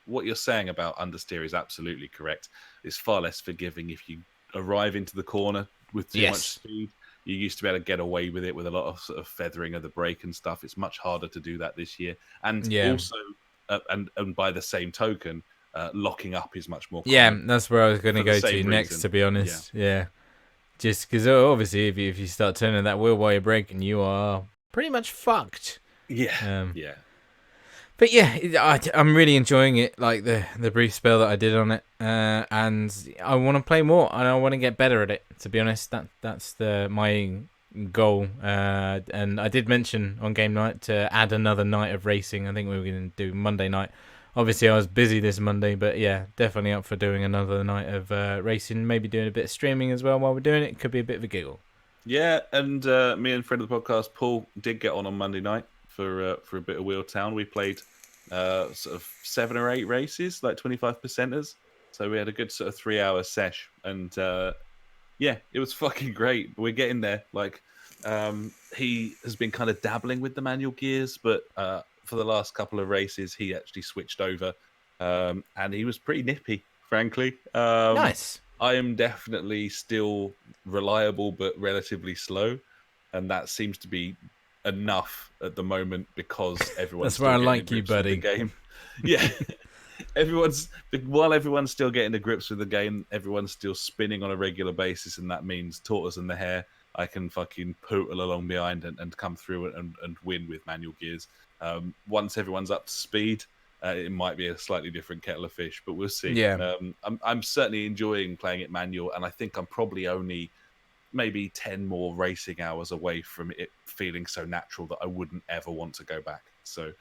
What you're saying about understeer is absolutely correct. It's far less forgiving if you arrive into the corner with too much speed. You used to be able to get away with it with a lot of sort of feathering of the brake and stuff. It's much harder to do that this year. And also, and by the same token, locking up is much more common. Yeah, that's where I was going to go to next, to be honest. Yeah. Just because obviously if you start turning that wheel while you're braking, you are pretty much fucked. Yeah. But yeah, I'm really enjoying it, like the brief spell that I did on it, and I want to play more, and I want to get better at it, to be honest. That's my goal, and I did mention on game night to add another night of racing. I think we were going to do Monday night Obviously, I was busy this Monday, but yeah, definitely up for doing another night of racing. Maybe doing a bit of streaming as well while we're doing it. Could be a bit of a giggle. Yeah, and me and friend of the podcast, Paul, did get on Monday night for a bit of Wheel Town. We played sort of 7 or 8 races, like 25%ers. So we had a good sort of 3-hour sesh, and yeah, it was fucking great. We're getting there. Like, he has been kind of dabbling with the manual gears, but for the last couple of races, he actually switched over, and he was pretty nippy, frankly. Nice. I am definitely still reliable, but relatively slow, and that seems to be enough at the moment because everyone's. That's where I like you, buddy. The game, yeah. While everyone's still getting to grips with the game, everyone's still spinning on a regular basis, and that means tortoise in the hair. I can fucking pootle along behind and come through and win with manual gears. Once everyone's up to speed, it might be a slightly different kettle of fish, but we'll see. Yeah. I'm certainly enjoying playing it manual, and I think I'm probably only maybe 10 more racing hours away from it feeling so natural that I wouldn't ever want to go back. So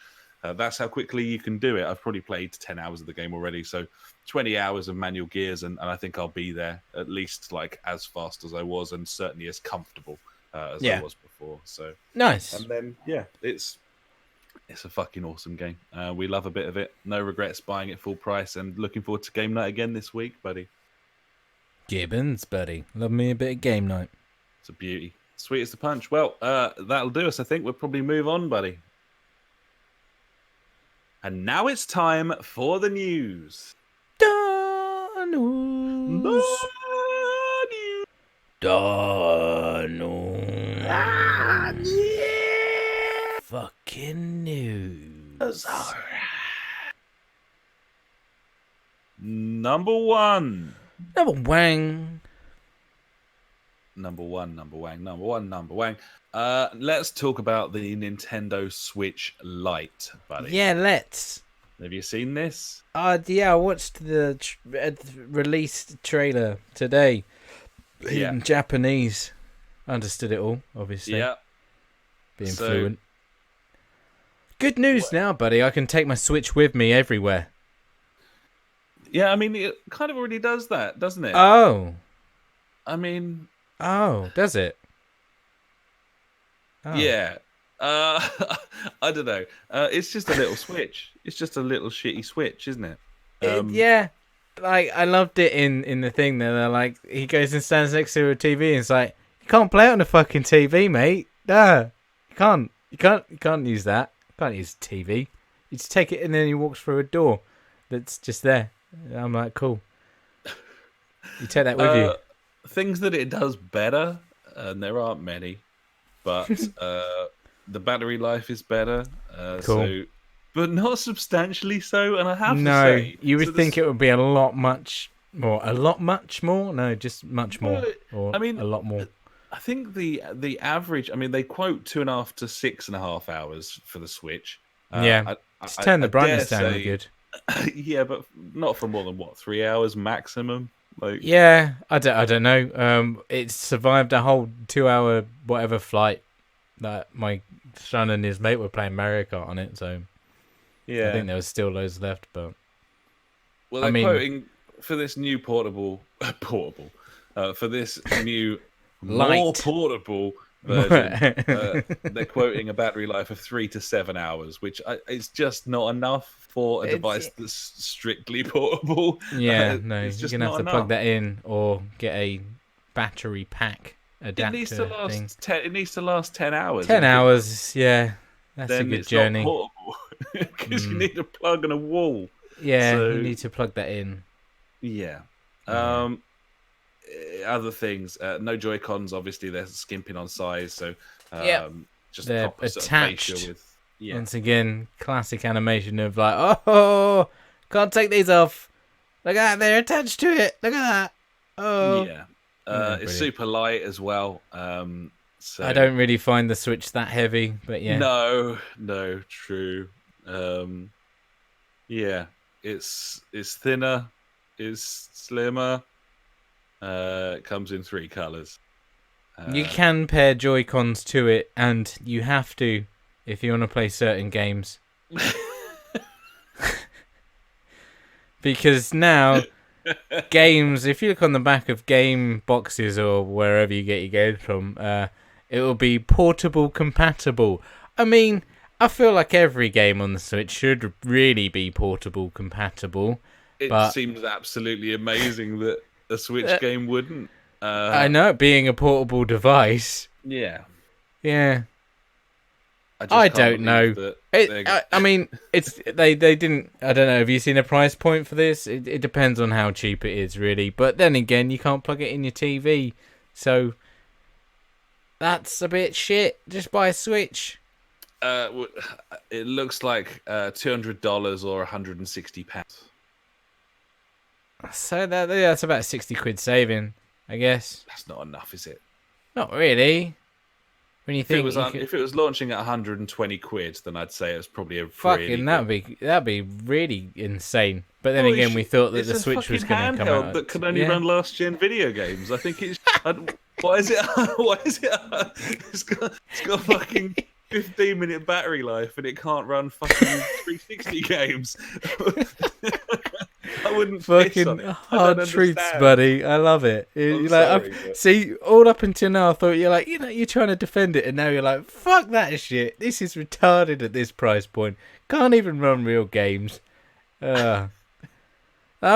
that's how quickly you can do it. I've probably played 10 hours of the game already, so 20 hours of manual gears, and I think I'll be there at least like as fast as I was, and certainly as comfortable as I was before. So nice. And then it's a fucking awesome game. We love a bit of it. No regrets buying it full price, and looking forward to game night again this week, buddy. Gibbons, buddy. Love me a bit of game night. It's a beauty. Sweet as the punch. Well, that'll do us. I think we'll probably move on, buddy. And now it's time for the news. Da news. Da news. Yeah. Fucking news. Number one. Number wang. Number one. Let's talk about the Nintendo Switch Lite, buddy. Yeah, let's. Have you seen this? Yeah, I watched the release trailer today in Japanese. Understood it all, obviously. Yeah. Being fluent. Good news now, buddy. I can take my Switch with me everywhere. Yeah, I mean, it kind of already does that, doesn't it? Oh. I mean... Oh, does it? Oh. Yeah. I don't know. It's just a little Switch. It's just a little shitty Switch, isn't it? Yeah. Like, I loved it in the thing there. They're like, he goes and stands next to a TV and it's like, you can't play it on the fucking TV, mate. No. You can't use that. You can't use TV. You just take it and then he walks through a door that's just there. I'm like, cool. You take that with you. Things that it does better, and there aren't many, but the battery life is better. Cool. So, but not substantially so, and I have to say... you would think it would be a lot much more. A lot much more? No, just much more. Or, I mean, a lot more. I think the average... I mean, they quote 2.5 to 6.5 hours for the Switch. Yeah, just turn the brightness down really good. Yeah, but not for more than, 3 hours maximum? Like, yeah, I don't know. It survived a whole 2-hour whatever flight that my son and his mate were playing Mario Kart on it. So yeah, I think there was still loads left. But well, they're quoting for this new for this new more portable version. They're quoting a battery life of 3 to 7 hours, which is just not enough for a device that's strictly portable. Yeah, no, you're gonna have to plug that in or get a battery pack adapter. It needs to last 10 hours. 10 hours, yeah, that's a good journey. Not portable because you need a plug and a wall. Yeah, you need to plug that in. Yeah. Other things, no Joy-Cons. Obviously, they're skimping on size, so just they're attached. Sort of with, Once again, classic animation of like, oh, can't take these off. Look at that, they're attached to it. Look at that. Oh, yeah. It's super light as well. So I don't really find the Switch that heavy, but yeah. No, true. Yeah, it's thinner, it's slimmer. It comes in 3 colors. You can pair Joy-Cons to it, and you have to if you want to play certain games. Because now games, if you look on the back of game boxes or wherever you get your games from, it will be portable compatible. I mean, I feel like every game on the Switch should really be portable compatible. It seems absolutely amazing that a Switch game wouldn't. I know, being a portable device. Yeah. Yeah. I don't know. I mean, it's they didn't. I don't know. Have you seen a price point for this? It depends on how cheap it is, really. But then again, you can't plug it in your TV, so that's a bit shit. Just buy a Switch. It looks like $200 or £160. So that's about £60 saving, I guess. That's not enough, is it? Not really. When you think if it was launching at £120, then I'd say it was probably a fucking that'd be really insane. But then again, we thought that the Switch was going to come out that can only run last gen video games. I think it's why is it? Why is it? It's got a fucking 15-minute battery life and it can't run fucking 360 games. I wouldn't fucking hard truths, buddy. I love it. See, all up until now, I thought you're trying to defend it, and now you're like, fuck that shit. This is retarded at this price point. Can't even run real games. I'm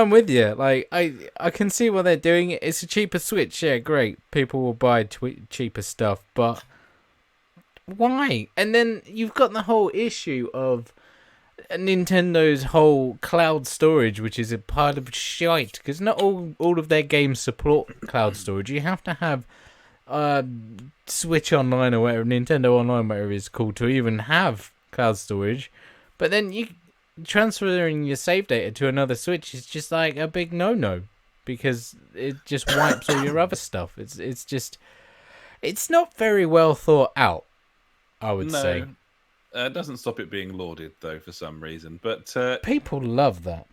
with you. Like, I can see why they're doing it. It's a cheaper Switch. Yeah, great. People will buy cheaper stuff, but why? And then you've got the whole issue of Nintendo's whole cloud storage, which is a pile of shite, because not all of their games support cloud storage. You have to have Switch Online or whatever, Nintendo Online, whatever it's called, to even have cloud storage. But then you transferring your save data to another Switch is just like a big no-no, because it just wipes all your other stuff. It's not very well thought out, I would say. It doesn't stop it being lauded, though, for some reason. But people love that.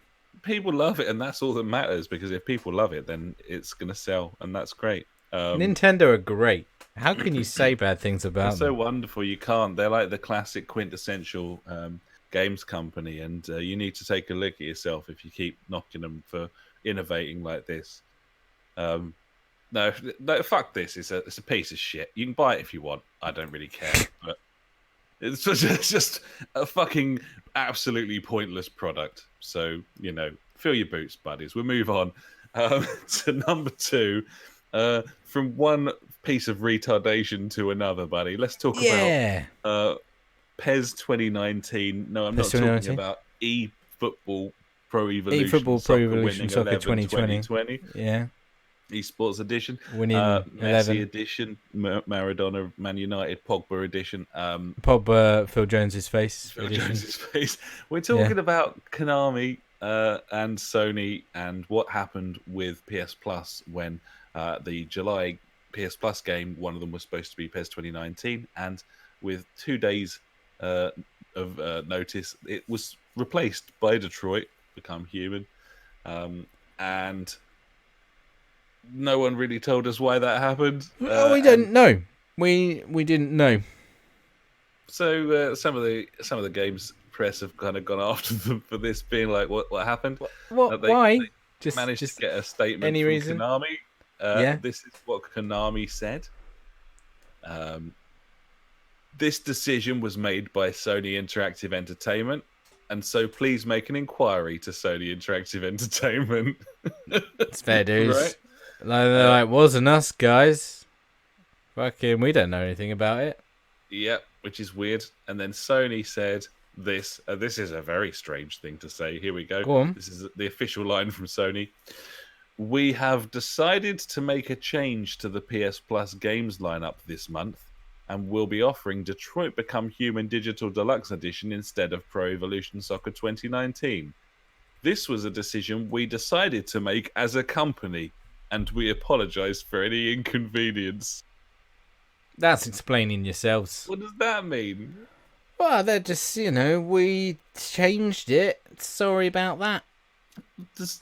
People love it, and that's all that matters, because if people love it, then it's going to sell, and that's great. Nintendo are great. How can you say bad things about them? They're so wonderful, you can't. They're like the classic quintessential games company, and you need to take a look at yourself if you keep knocking them for innovating like this. No, fuck this. It's a piece of shit. You can buy it if you want. I don't really care, but it's just a fucking absolutely pointless product. So, fill your boots, buddies. We'll move on to number 2. From one piece of retardation to another, buddy. Let's talk about PES 2019. No, I'm not talking about eFootball Pro Evolution. eFootball Pro Evolution Soccer 2020. Yeah. Esports edition, winning Messi edition, Maradona Man United, Pogba edition, Pogba Phil Jones's face. We're talking about Konami and Sony and what happened with PS Plus when the July PS Plus game, one of them was supposed to be PES 2019, and with 2 days of notice, it was replaced by Detroit Become Human, and no one really told us why that happened. We didn't know. We didn't know. So some of the games press have kind of gone after them for this, being like, "What happened? Why? They managed to get a statement any from reason? Konami. This is what Konami said. This decision was made by Sony Interactive Entertainment, and so please make an inquiry to Sony Interactive Entertainment. It's fair dues. Right? Like, wasn't us, guys. Fucking, we don't know anything about it. Yep, which is weird. And then Sony said this. This is a very strange thing to say. Here we go. Go on. This is the official line from Sony. We have decided to make a change to the PS Plus games lineup this month, and we'll be offering Detroit Become Human Digital Deluxe Edition instead of Pro Evolution Soccer 2019. This was a decision we decided to make as a company, and we apologise for any inconvenience. That's explaining yourselves. What does that mean? Well, they're just, we changed it. Sorry about that.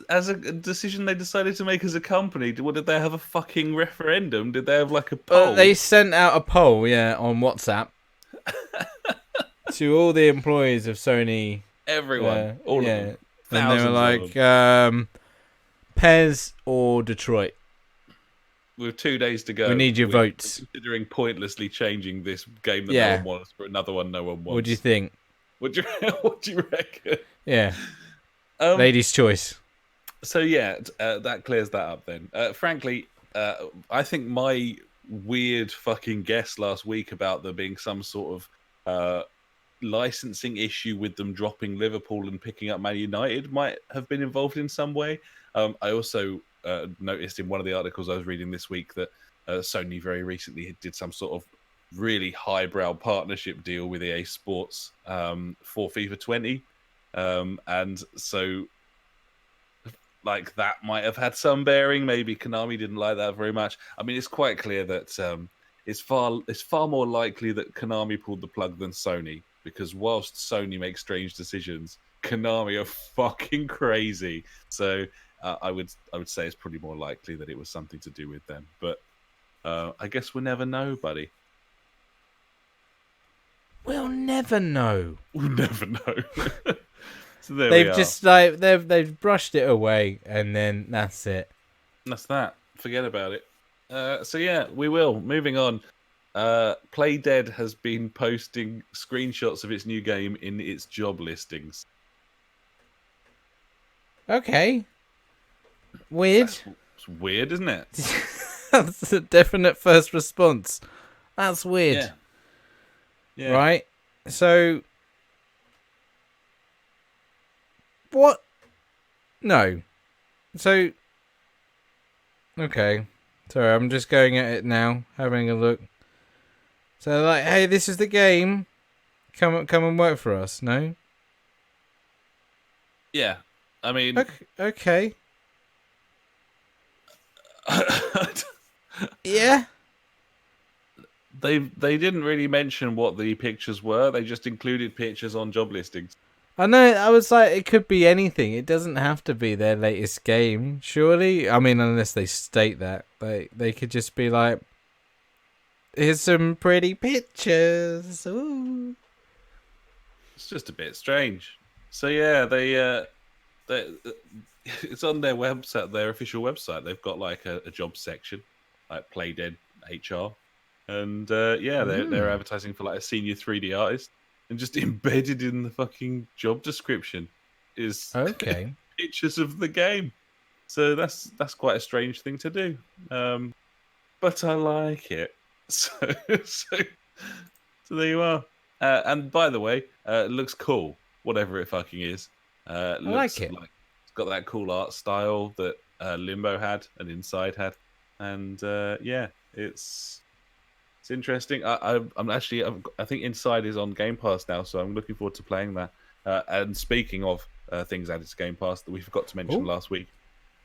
As a decision they decided to make as a company, did they have a fucking referendum? Did they have like a poll? They sent out a poll, on WhatsApp to all the employees of Sony. Everyone. All of them. And they were like, them. Pez or Detroit. With 2 days to go, we need your votes. Considering pointlessly changing this game that no one wants for another one no one wants. What do you think? What do you reckon? Yeah. Ladies' choice. So yeah, that clears that up then. Frankly, I think my weird fucking guess last week about there being some sort of licensing issue with them dropping Liverpool and picking up Man United might have been involved in some way. I also noticed in one of the articles I was reading this week that Sony very recently did some sort of really highbrow partnership deal with EA Sports for FIFA 20. And so like that might have had some bearing. Maybe Konami didn't like that very much. I mean, it's quite clear that it's far more likely that Konami pulled the plug than Sony, because whilst Sony makes strange decisions, Konami are fucking crazy. So I would say it's probably more likely that it was something to do with them. But I guess we'll never know, buddy. We'll never know. We'll never know. So they've just like they've brushed it away, and then that's it. That's that. Forget about it. So yeah, we will. Moving on. Playdead has been posting screenshots of its new game in its job listings. Okay. Weird. It's weird, isn't it? That's a definite first response. That's weird. Yeah. Right? So... What? No. So... Okay. Sorry, I'm just going at it now, having a look. So, like, hey, this is the game. Come and work for us, no? Yeah. I mean... Okay. Yeah. They didn't really mention what the pictures were. They just included pictures on job listings. I know. I was like, it could be anything. It doesn't have to be their latest game, surely. I mean, unless they state that, they could just be like, "Here's some pretty pictures." Ooh. It's just a bit strange. So yeah, they it's on their website, their official website. They've got like a job section, like Playdead HR, and they're advertising for like a senior 3D artist, and just embedded in the fucking job description is pictures of the game. So that's quite a strange thing to do, but I like it. So there you are. And by the way, it looks cool, whatever it fucking is. I like it. It's got that cool art style that Limbo had and Inside had, and it's interesting. I think Inside is on Game Pass now, so I'm looking forward to playing that. And speaking of things added to Game Pass that we forgot to mention last week,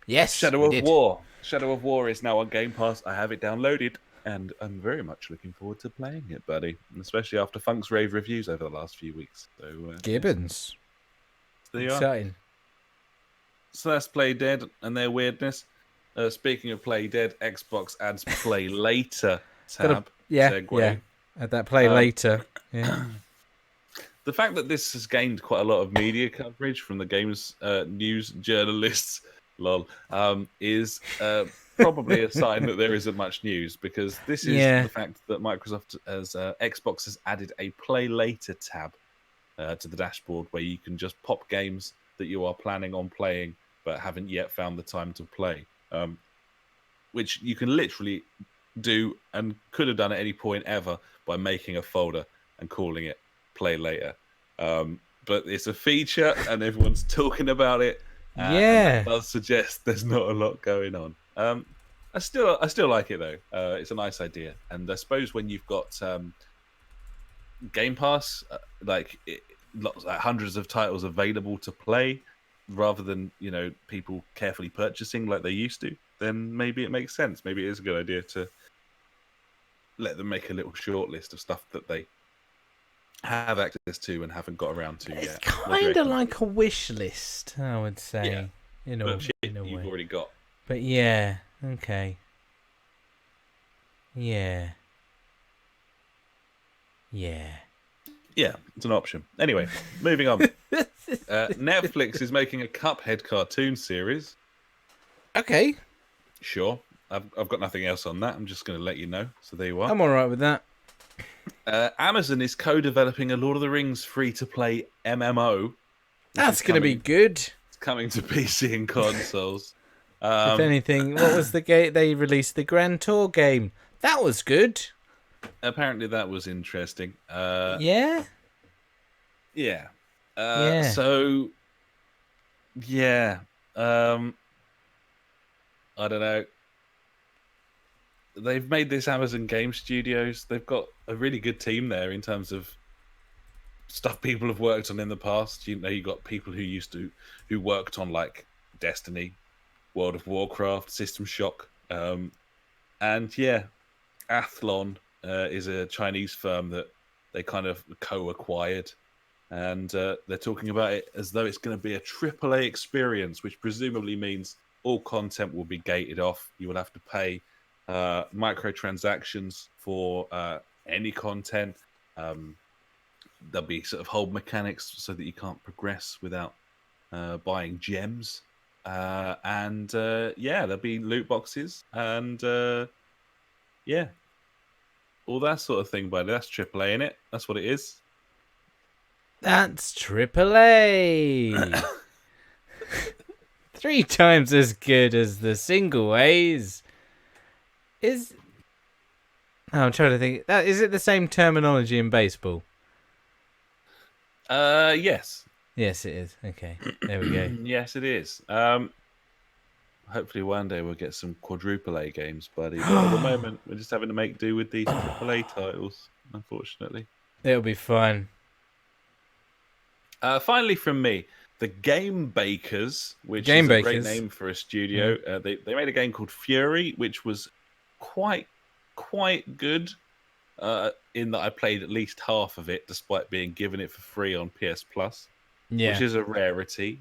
yes, Shadow of War. Shadow of War is now on Game Pass. I have it downloaded, and I'm very much looking forward to playing it, buddy. And especially after Funk's rave reviews over the last few weeks. So Gibbons, there you are. Exciting. So that's Play Dead and their weirdness. Speaking of Play Dead, Xbox adds Play Later tab. Segue. Add that Play Later. Yeah. The fact that this has gained quite a lot of media coverage from the games news journalists, lol, is probably a sign that there isn't much news, because this is the fact that Microsoft Xbox has added a Play Later tab to the dashboard, where you can just pop games that you are planning on playing but haven't yet found the time to play, which you can literally do and could have done at any point ever by making a folder and calling it Play Later. But it's a feature and everyone's talking about it. And that does suggest there's not a lot going on. I still like it though. It's a nice idea, and I suppose when you've got Game Pass, hundreds of titles available to play, rather than people carefully purchasing like they used to, then maybe it makes sense. Maybe it is a good idea to let them make a little short list of stuff that they have access to and haven't got around to yet. It's kind of like a wish list, I would say, in a way. You've already got. But yeah, okay. Yeah. Yeah, it's an option. Anyway, moving on. Netflix is making a Cuphead cartoon series. Okay. Sure. I've got nothing else on that. I'm just going to let you know. So there you are. I'm all right with that. Amazon is co-developing a Lord of the Rings free-to-play MMO. That's going to be good. It's coming to PC and consoles. If anything, what was the game? They released the Grand Tour game. That was good. Apparently that was interesting. Yeah? Yeah. Yeah. So, yeah. I don't know. They've made this Amazon Game Studios. They've got a really good team there in terms of stuff people have worked on in the past. You know, you got people who worked on like Destiny, World of Warcraft, System Shock, and yeah, Athlon is a Chinese firm that they kind of co-acquired, and they're talking about it as though it's going to be a AAA experience, which presumably means all content will be gated off. You will have to pay microtransactions for any content. There'll be sort of hold mechanics so that you can't progress without buying gems. And there'll be loot boxes and yeah, all that sort of thing, buddy. That's AAA, innit? That's what it is. That's AAA. 3 times as good as the single A's. I'm trying to think. Is it the same terminology in baseball? Yes. Yes, it is. Okay, there we go. Yes, it is. Hopefully one day we'll get some quadruple A games, buddy. But at the moment, we're just having to make do with these AAA titles, unfortunately. It'll be fine. Finally from me, the Game Bakers, which is a great name for a studio. They made a game called Fury, which was quite good. In that I played at least half of it, despite being given it for free on PS Plus, which is a rarity.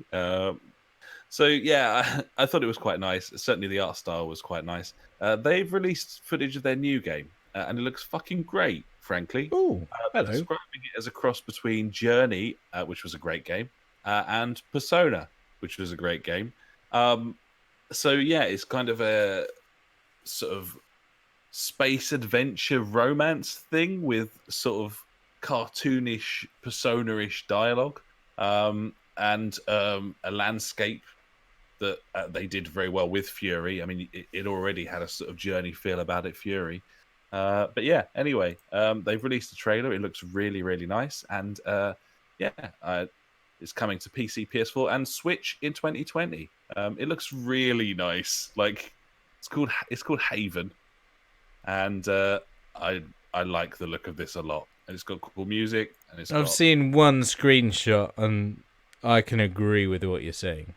So yeah, I thought it was quite nice. Certainly the art style was quite nice. They've released footage of their new game, and it looks fucking great, frankly. Oh, hello. Describing it as a cross between Journey, which was a great game, and Persona, which was a great game. So yeah, it's kind of a sort of space adventure romance thing with sort of cartoonish, Persona-ish dialogue, and a landscape that they did very well with Fury. I mean, it already had a sort of Journey feel about it, Fury. But yeah, anyway, they've released a trailer. It looks really, really nice. And it's coming to PC, PS4, and Switch in 2020. It looks really nice. Like, it's called Haven. And I like the look of this a lot. And it's got cool music. And I've seen one screenshot, and I can agree with what you're saying.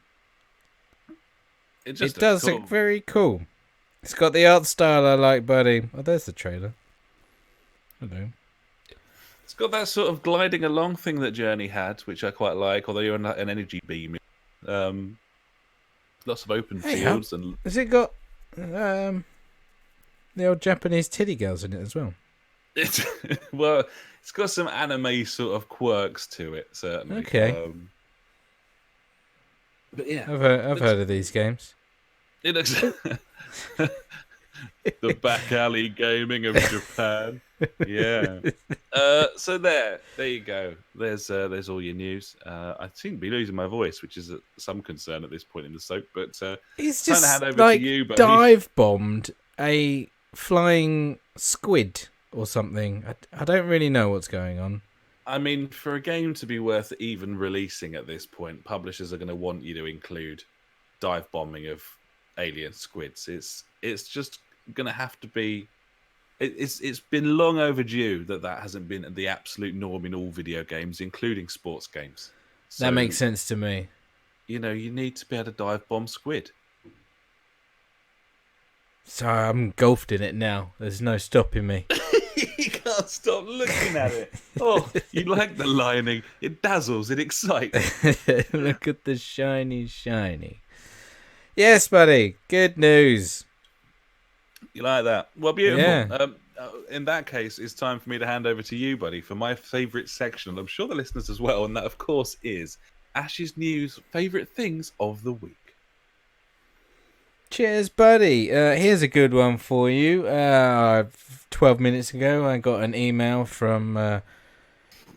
It does look very cool. It's got the art style I like, buddy. Oh, there's the trailer. Hello. It's got that sort of gliding along thing that Journey had, which I quite like, although you're an energy beam. Lots of open fields. And has it got the old Japanese titty girls in it as well? It's got some anime sort of quirks to it, certainly. Okay. But yeah, I've heard of these games. It looks the back alley gaming of Japan. Yeah. So there you go. There's all your news. I seem to be losing my voice, which is some concern at this point in the soap. But he's just hand over like to you, dive bombed a flying squid or something. I don't really know what's going on. I mean, for a game to be worth even releasing at this point, publishers are going to want you to include dive bombing of alien squids. It's just going to have to be. It's been long overdue that hasn't been the absolute norm in all video games, including sports games. So, that makes sense to me. You know, you need to be able to dive bomb squid. Sorry, I'm engulfed in it now. There's no stopping me. You can't stop looking at it. Oh, you like the lining. It dazzles, it excites. Look at the shiny. Yes, buddy. Good news. You like that? Well, beautiful. Yeah. In that case, it's time for me to hand over to you, buddy, for my favourite section. I'm sure the listeners as well, and that, of course, is Ash's News favourite things of the week. Cheers, buddy. Here's a good one for you. 12 minutes ago, I got an email from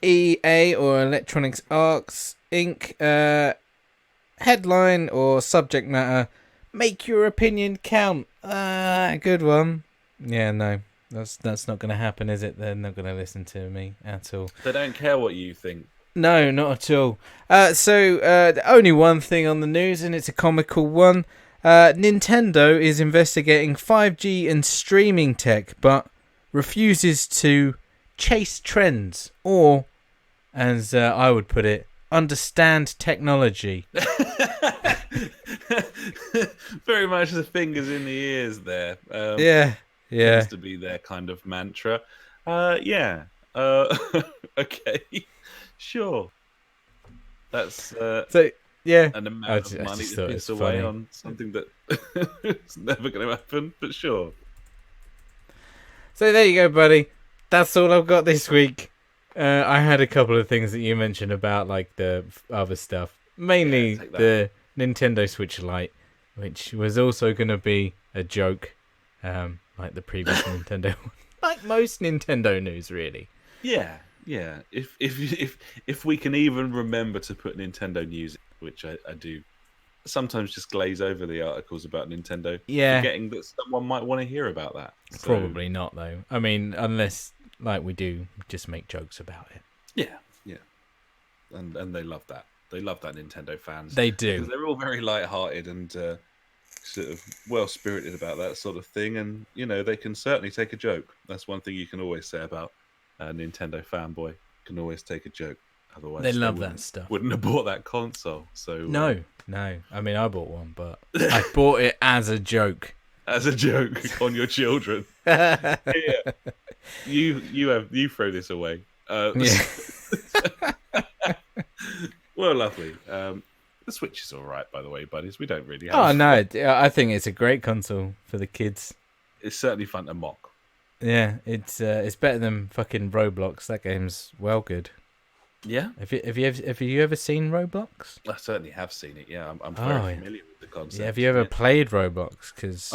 EA or Electronics Arts Inc. Headline or subject matter: make your opinion count. Good one. Yeah, no, that's not going to happen, is it? They're not going to listen to me at all. They don't care what you think. No, not at all. So only one thing on the news, and it's a comical one. Nintendo is investigating 5G and streaming tech, but refuses to chase trends, or, as I would put it, understand technology. Very much the fingers in the ears there. Yeah. Seems to be their kind of mantra. Okay, sure. That's an amount of money to piss away on something that is never going to happen, but sure. So there you go, buddy. That's all I've got this week. I had a couple of things that you mentioned about like the other stuff. Mainly the Nintendo Switch Lite, which was also going to be a joke, like the previous Nintendo one. Like most Nintendo news, really. Yeah. If we can even remember to put Nintendo news, which I do, sometimes just glaze over the articles about Nintendo, forgetting that someone might want to hear about that. So... Probably not, though. I mean, unless, like we do, just make jokes about it. Yeah. And they love that. They love that, Nintendo fans. They do. Because they're all very light-hearted and sort of well-spirited about that sort of thing. And, you know, they can certainly take a joke. That's one thing you can always say about a Nintendo fanboy. Can always take a joke. Otherwise, they love that stuff. Wouldn't have bought that console. So no. I mean, I bought one, but I bought it as a joke. As a joke on your children. Yeah. You throw this away. Well, lovely. The Switch is all right, by the way, buddies. We don't really have... Oh, no. I think it's a great console for the kids. It's certainly fun to mock. Yeah, it's better than fucking Roblox. That game's well good. Yeah? Have you ever seen Roblox? I certainly have seen it, yeah. I'm very familiar with the concept. Yeah, have you ever played Roblox? Cause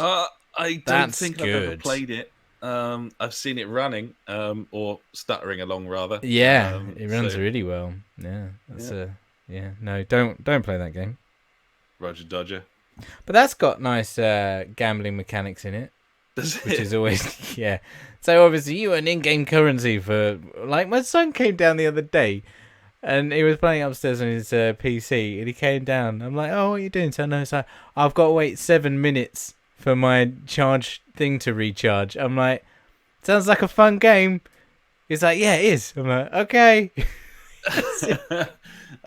I don't think I've ever played it. I've seen it running, or stuttering along, rather. Yeah, it runs really well. Yeah, no, don't play that game. Roger Dodger. But that's got nice gambling mechanics in it. Which is always, yeah. So obviously you earn in-game currency for, like, my son came down the other day and he was playing upstairs on his PC and he came down. I'm like, oh, what are you doing, son? No, it's like, I've got to wait 7 minutes for my charge thing to recharge. I'm like, sounds like a fun game. He's like, yeah, it is. I'm like, okay.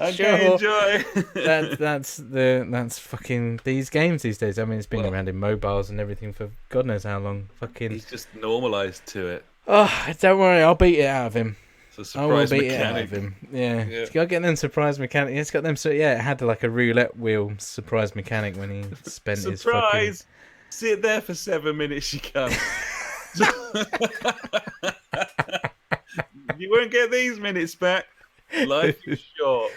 Okay, enjoy. that's fucking these games these days. I mean, it's been around in mobiles and everything for God knows how long. Fucking, he's just normalised to it. Oh, don't worry, I'll beat it out of him. It's a surprise mechanic. It out of him. Yeah. It's got to get them surprise mechanic. It's got them. So yeah, it had like a roulette wheel surprise mechanic when he spent his fucking... Sit there for 7 minutes, you can't. You won't get these minutes back. Life is short.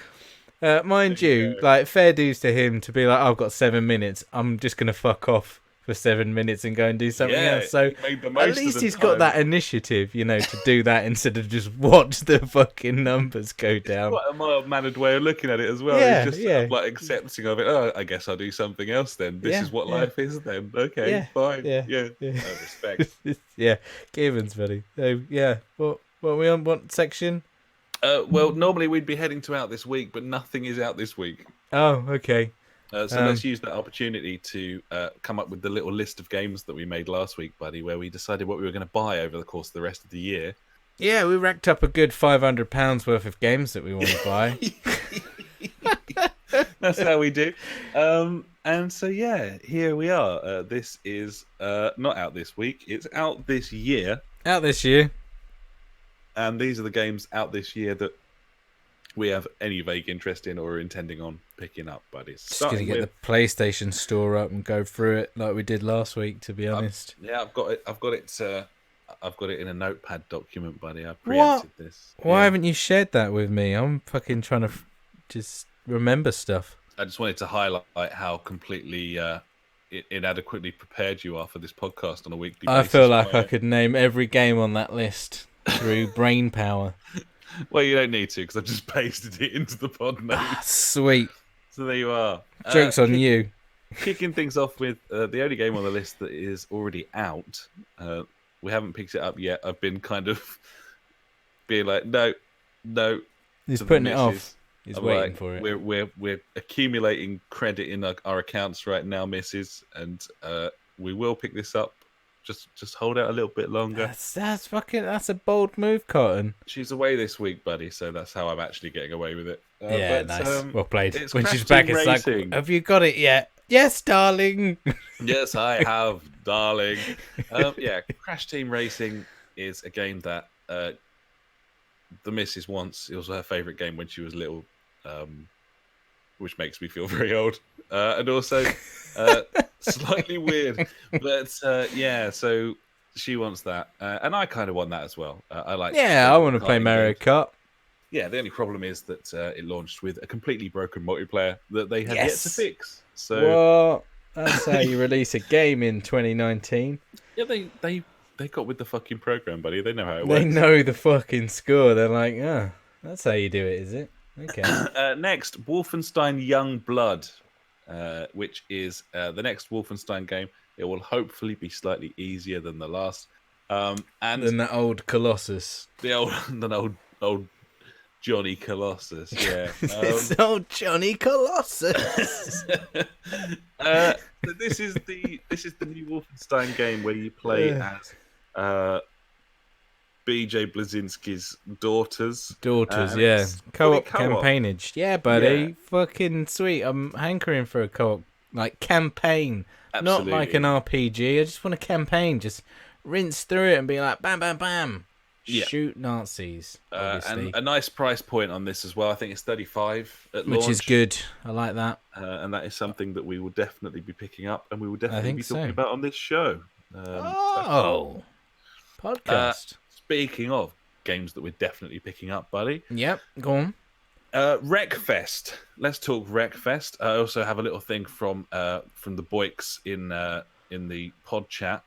Mind you, like, fair dues to him to be like, I've got 7 minutes. I'm just going to fuck off for 7 minutes and go and do something else. So at least he's got that initiative, you know, to do that instead of just watch the fucking numbers go down. It's quite a mild-mannered way of looking at it as well. Yeah, he's just like accepting of it. Oh, I guess I'll do something else then. This is what life is then. Okay, fine. Yeah. Respect. Yeah, Givens, buddy. So, yeah, what are we on? What section? Well, normally we'd be heading to Out This Week, but nothing is out this week. Oh, okay. So let's use that opportunity to come up with the little list of games that we made last week, buddy, where we decided what we were going to buy over the course of the rest of the year. Yeah, we racked up a good £500 worth of games that we want to buy. That's how we do. And so, yeah, here we are. This is not out this week. It's out this year. Out this year. And these are the games out this year that we have any vague interest in or are intending on picking up, buddies. Just going to get the PlayStation Store up and go through it like we did last week, to be honest. I've got it in a notepad document, buddy. I preempted this. Why haven't you shared that with me? I'm fucking trying to just remember stuff. I just wanted to highlight how completely inadequately prepared you are for this podcast on a weekly basis. I feel like I could name every game on that list through brain power. Well, you don't need to, because I've just pasted it into the pod notes. Sweet. So there you are. Joke's on you. Kicking things off with the only game on the list that is already out. We haven't picked it up yet. I've been kind of being like, no. He's putting it off. He's waiting for it. We're accumulating credit in our accounts right now, missus, and we will pick this up. Just hold out a little bit longer. That's a bold move, Cotton. She's away this week, buddy, so that's how I'm actually getting away with it. Nice. Well played. When she's back, it's like, have you got it yet? Yes, darling. Yes, I have, darling. Crash Team Racing is a game that the missus wants. It was her favourite game when she was little, which makes me feel very old. And also slightly weird. But so she wants that. And I kind of want that as well. I want to play Mario Kart. Yeah, the only problem is that it launched with a completely broken multiplayer that they have yet to fix. So that's how you release a game in 2019. Yeah, they got with the fucking program, buddy. They know how it works. They know the fucking score. They're like, that's how you do it, is it? Okay. Next, Wolfenstein Young Blood, which is the next Wolfenstein game. It will hopefully be slightly easier than the last. And than that old Colossus. The old Johnny Colossus, yeah. It's old Johnny Colossus. This is the new Wolfenstein game where you play as BJ Blazinski's daughters. Yeah. Co-op campaignage. Yeah, buddy. Yeah. Fucking sweet. I'm hankering for a co-op campaign. Absolutely. Not like an RPG. I just want a campaign. Just rinse through it and be like, bam, bam, bam. Yeah. Shoot Nazis, and a nice price point on this as well. I think it's $35 at launch, which is good. I like that, and that is something that we will definitely be picking up, and we will definitely be talking about on this show. Podcast. Speaking of games that we're definitely picking up, buddy. Yep, go on. Wreckfest. Let's talk Wreckfest. I also have a little thing from the Boyks in the pod chat.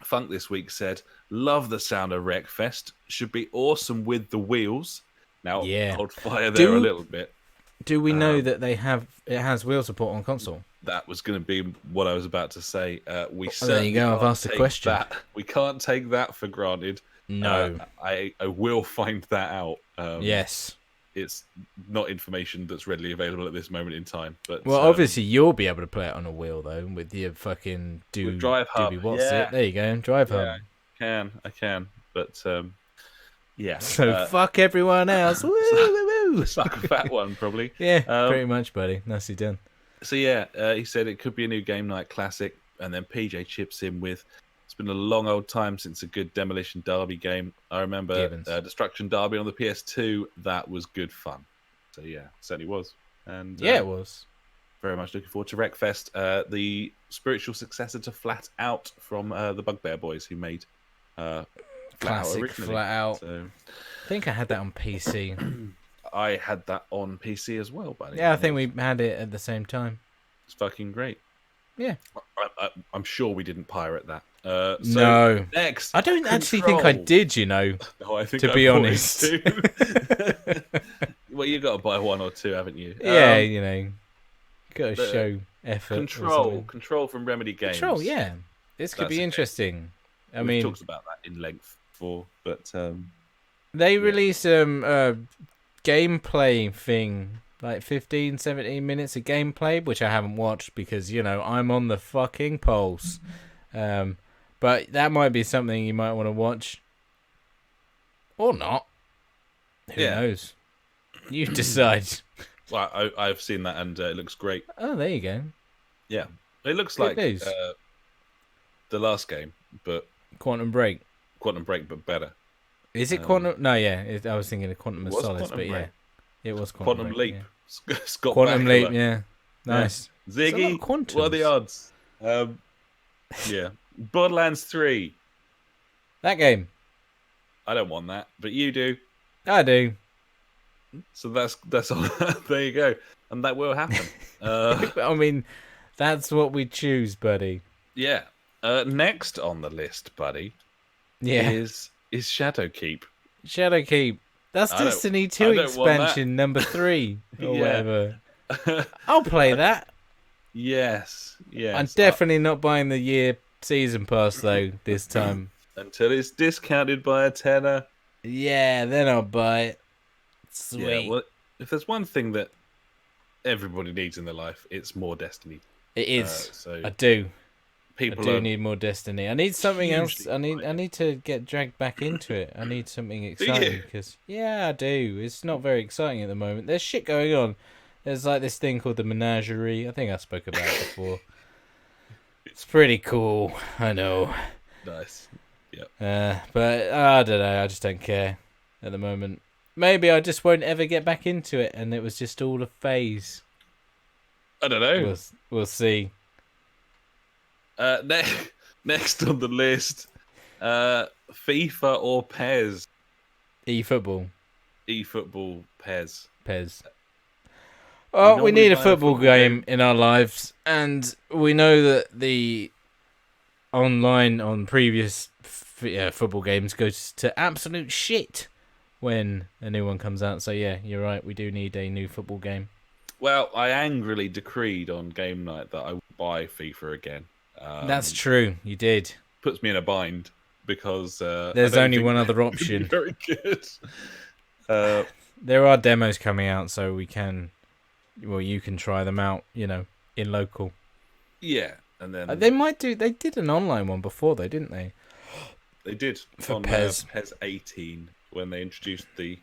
Funk this week said, "Love the sound of Wreckfest. Should be awesome with the wheels." Now, hold fire there a little bit. Do we know that it has wheel support on console? That was going to be what I was about to say. There you go. I've asked a question. We can't take that for granted. No, I will find that out. Yes. It's not information that's readily available at this moment in time. But obviously you'll be able to play it on a wheel though, with your fucking Drive Hub. There you go, Drive Hub. I can. But yeah. So fuck everyone else. Woo, woo, woo. Suck a fat one, probably. Yeah, pretty much, buddy. Nicely done. So yeah, he said it could be a new game night classic, and then PJ chips in with, "It's been a long old time since a good Demolition Derby game. I remember Destruction Derby on the PS2. That was good fun." So yeah, certainly was. And it was. Very much looking forward to Wreckfest, the spiritual successor to Flat Out from the Bugbear Boys, who made classic Flat Out. So, I think I had that on PC. I had that on PC as well, buddy. Yeah, I think we had it at the same time. It's fucking great. Yeah. I'm sure we didn't pirate that. No. Next, I don't actually think I did, No, I think to be honest. Well, you got to buy one or two, haven't you? Yeah, got to show effort. Control from Remedy Games. Control, yeah. This could be interesting. We've talked about that in length before, but they released gameplay thing, like 15, 17 minutes of gameplay, which I haven't watched because, I'm on the fucking pulse. But that might be something you might want to watch. Or not. Who knows? You decide. Well, I've seen that and it looks great. Oh, there you go. Yeah. It looks like the last game, but... Quantum Break, but better. Is it Quantum? No, yeah. I was thinking of Quantum of Solace, but Break. Yeah. It was Quantum Leap. Yeah. Scott Quantum Bakula. Leap, yeah. Nice. Yeah. Ziggy, what are the odds? Yeah. Borderlands 3. That game. I don't want that, but you do. I do. So that's all. There you go, and that will happen. I mean, that's what we choose, buddy. Yeah. Next on the list, buddy, Yeah, is Shadowkeep. Shadowkeep. That's Destiny 2 I don't want that. expansion number 3 or Yeah. whatever. I'll play that. Yes. I'm definitely not buying the year season pass though this time. Until it's discounted by a tenner. Yeah, then I'll buy it. Sweet. Yeah, well, if there's one thing that everybody needs in their life, it's more Destiny. It is. So I do. People I do need more Destiny. I need something else. I hugely need to get dragged back into it. I need something exciting because I do. It's not very exciting at the moment. There's shit going on. There's like this thing called the Menagerie. I think I spoke about it before. It's pretty cool. I know. Nice. Yeah. But I don't know. I just don't care at the moment. Maybe I just won't ever get back into it, and it was just all a phase. I don't know. We'll see. Next on the list, FIFA or PES? eFootball. eFootball, PES. PES. Oh, we need a football game in our lives, and we know that the online on previous football games goes to absolute shit when a new one comes out. So yeah, you're right. We do need a new football game. Well, I angrily decreed on game night that I would buy FIFA again. That's true. You did. Puts me in a bind because there's only one other option. Very good. There are demos coming out, so we can. Well, you can try them out. In local. Yeah, and then they might do. They did an online one before, though, didn't they? They did for PES. PES 18 when they introduced the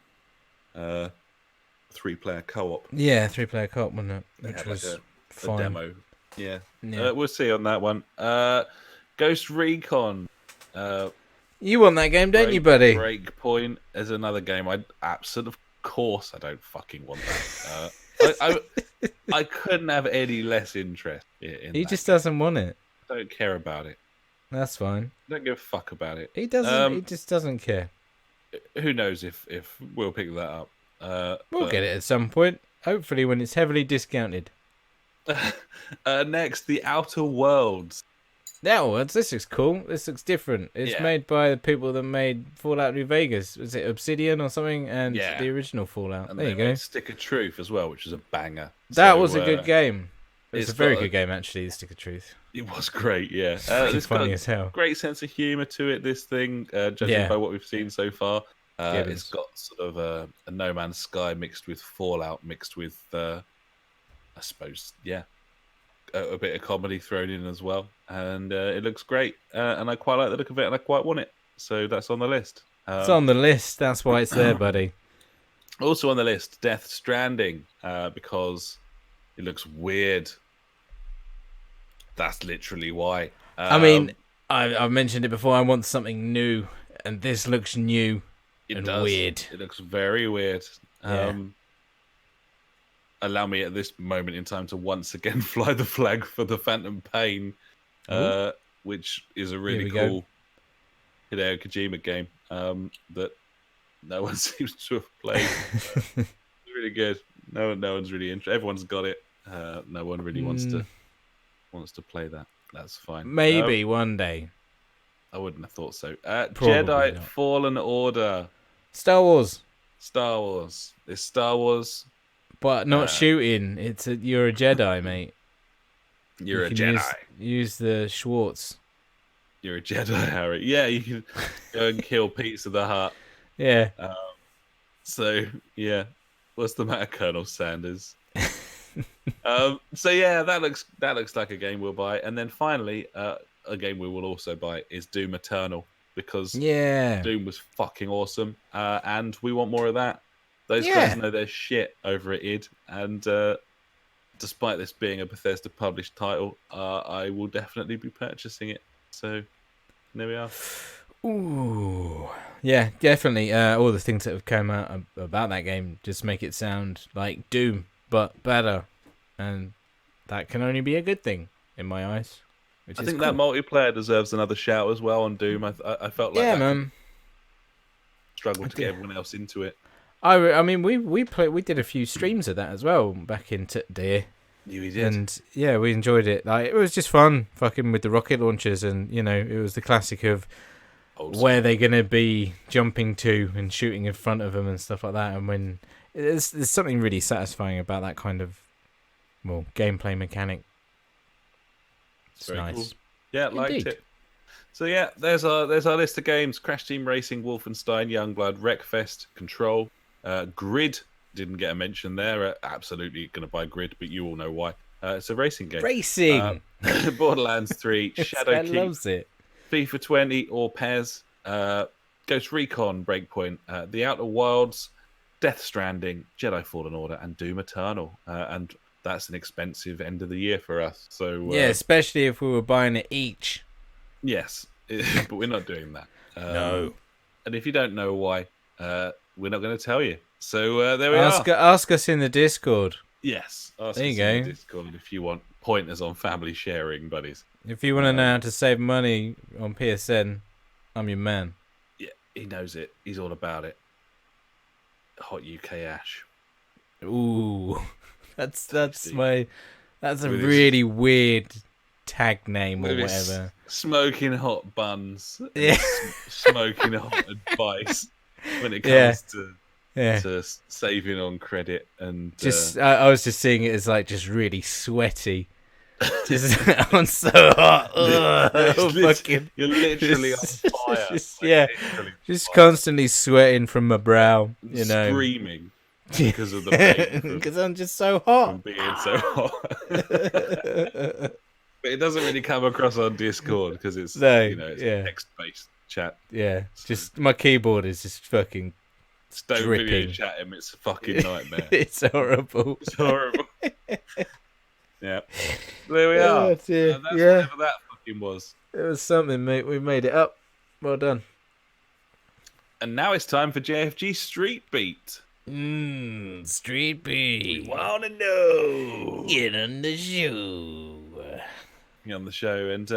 3-player co-op. Yeah, 3-player co-op, wasn't it? Which was a fine. demo. Yeah. We'll see on that one. Ghost Recon. You want that game, don't you, buddy? Breakpoint is another game. Of course, I don't fucking want that. I couldn't have any less interest in He that. just doesn't want it. Don't care about it. That's fine. Don't give a fuck about it. He doesn't. He just doesn't care. Who knows if we'll pick that up? We'll get it at some point. Hopefully, when it's heavily discounted. Next, The Outer Worlds. This looks cool. This looks different. It's made by the people that made Fallout New Vegas. Was it Obsidian or something? And the original Fallout. And there you go. Made Stick of Truth as well, which is a banger. That was a good game. It's a very good game, actually, The Stick of Truth. It was great, yeah. It's funny as hell. Great sense of humour to it, this thing, judging by what we've seen so far. It's got sort of a No Man's Sky mixed with Fallout, mixed with, I suppose, a bit of comedy thrown in as well. And it looks great. And I quite like the look of it, and I quite want it. So that's on the list. It's on the list. That's why it's there, buddy. Also on the list, Death Stranding, because it looks weird. That's literally why. I mean, I've mentioned it before. I want something new, and this looks new and weird. It looks very weird. Allow me at this moment in time to once again fly the flag for the Phantom Pain, which is a really cool Hideo Kojima game that no one seems to have played. It's really good. No one's really interested. Everyone's got it. No one really wants to play that. That's fine. Maybe one day. I wouldn't have thought so. Jedi not. Fallen Order. Star Wars. It's Star Wars. But not shooting. You're a Jedi, mate. You're a Jedi. Use the Schwartz. You're a Jedi, Harry. Yeah, you can go and kill Pizza the Hut. Yeah. What's the matter, Colonel Sanders? That looks like a game we'll buy. And then finally, a game we will also buy is Doom Eternal, because Doom was fucking awesome, and we want more of that. Those guys know their shit over at id, and despite this being a Bethesda published title, I will definitely be purchasing it. So there we are. Ooh, yeah, definitely. All the things that have come out about that game just make it sound like Doom, but better, and that can only be a good thing in my eyes. I think that multiplayer deserves another shout as well on Doom. I felt like man, struggled to get everyone else into it. I mean, we did a few streams of that as well back in dear. You did. And yeah, we enjoyed it. Like, it was just fun, fucking with the rocket launchers, and it was the classic of where they're gonna be jumping to and shooting in front of them and stuff like that. And when there's something really satisfying about that kind of gameplay mechanic. It's nice. Cool. Yeah, liked it. So yeah, there's our list of games: Crash Team Racing, Wolfenstein, Youngblood, Wreckfest, Control, Grid. Didn't get a mention there. Absolutely going to buy Grid, but you all know why. It's a racing game. Racing. Borderlands 3, Shadow Keep, loves it. FIFA 20 or PES, Ghost Recon Breakpoint, The Outer Wilds, Death Stranding, Jedi Fallen Order, and Doom Eternal. And that's an expensive end of the year for us. So yeah, especially if we were buying it each. Yes, but we're not doing that. No. And if you don't know why, we're not going to tell you. So there we are. Ask us in the Discord. Yes. Ask there you us go. In the Discord if you want pointers on family sharing, buddies. If you want to know how to save money on PSN, I'm your man. Yeah, he knows it. He's all about it. Hot UK Ash. Ooh, that's a really weird tag name or whatever. Smoking hot buns. Yeah. Smoking hot advice when it comes to saving on credit and I was just seeing it as like just really sweaty. I'm so hot. You're literally on fire. Just constantly sweating from my brow. Screaming because of the pain. Because I'm just so hot. From being so hot. But it doesn't really come across on Discord because it's it's a text-based chat. Yeah, just my keyboard is just fucking. Don't dripping. Video chat him. It's a fucking nightmare. It's horrible. It's horrible. Yeah. There we are. That's whatever that fucking was. It was something, mate. We made it up. Well done. And now it's time for JfG Street Beat. Street Beat. We want to know. Get on the show. Get on the show, and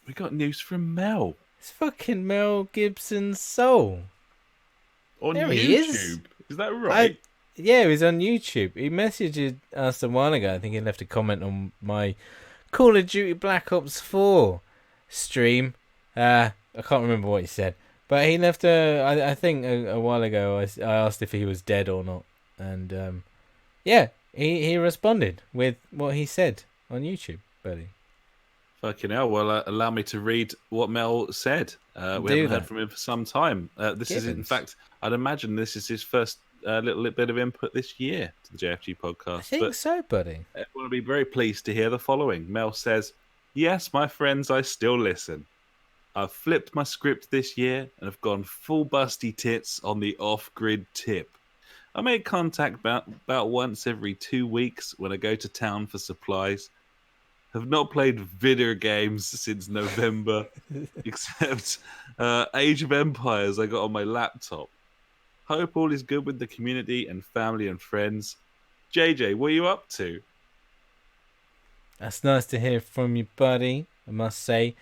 we got news from Mel. It's fucking Mel Gibson's soul. On there YouTube. Is that right? Yeah, he was on YouTube. He messaged us a while ago. I think he left a comment on my Call of Duty Black Ops 4 stream. I can't remember what he said. But he left I think a while ago, I asked if he was dead or not. And he responded with what he said on YouTube, buddy. Fucking hell. Well, allow me to read what Mel said. We haven't heard from him for some time. This is, in fact, I'd imagine this is his first little bit of input this year to the JfG podcast. I think so, buddy. I want to be very pleased to hear the following. Mel says, "Yes, my friends, I still listen. I've flipped my script this year and have gone full busty tits on the off-grid tip. I make contact about once every 2 weeks when I go to town for supplies. Have not played video games since November, except Age of Empires I got on my laptop. Hope all is good with the community and family and friends. JJ, what are you up to?" That's nice to hear from you, buddy, I must say.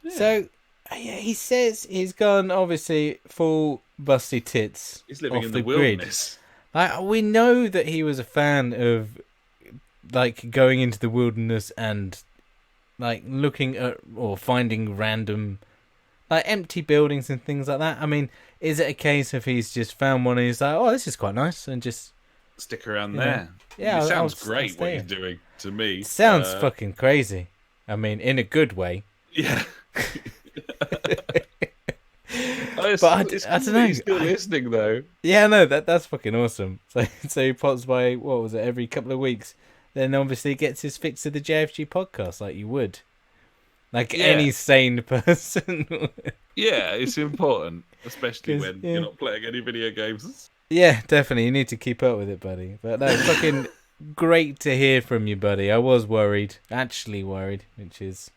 Yeah. So, he says he's gone, obviously, full busty tits. He's living off in the wilderness. Like, we know that he was a fan of like going into the wilderness and like looking at or finding random like empty buildings and things like that. I mean, is it a case of he's just found one and he's like, oh, this is quite nice, and just stick around there? Yeah, it sounds great what he's doing to me. It sounds fucking crazy. I mean, in a good way. Yeah. But I don't know. He's still listening though. Yeah, no, that's fucking awesome. So he pops by, what was it, every couple of weeks. Then obviously gets his fix of the JfG podcast like you would. Like any sane person. Yeah, it's important. Especially when you're not playing any video games. Yeah, definitely. You need to keep up with it, buddy. But no, fucking great to hear from you, buddy. I was worried. Actually worried, which is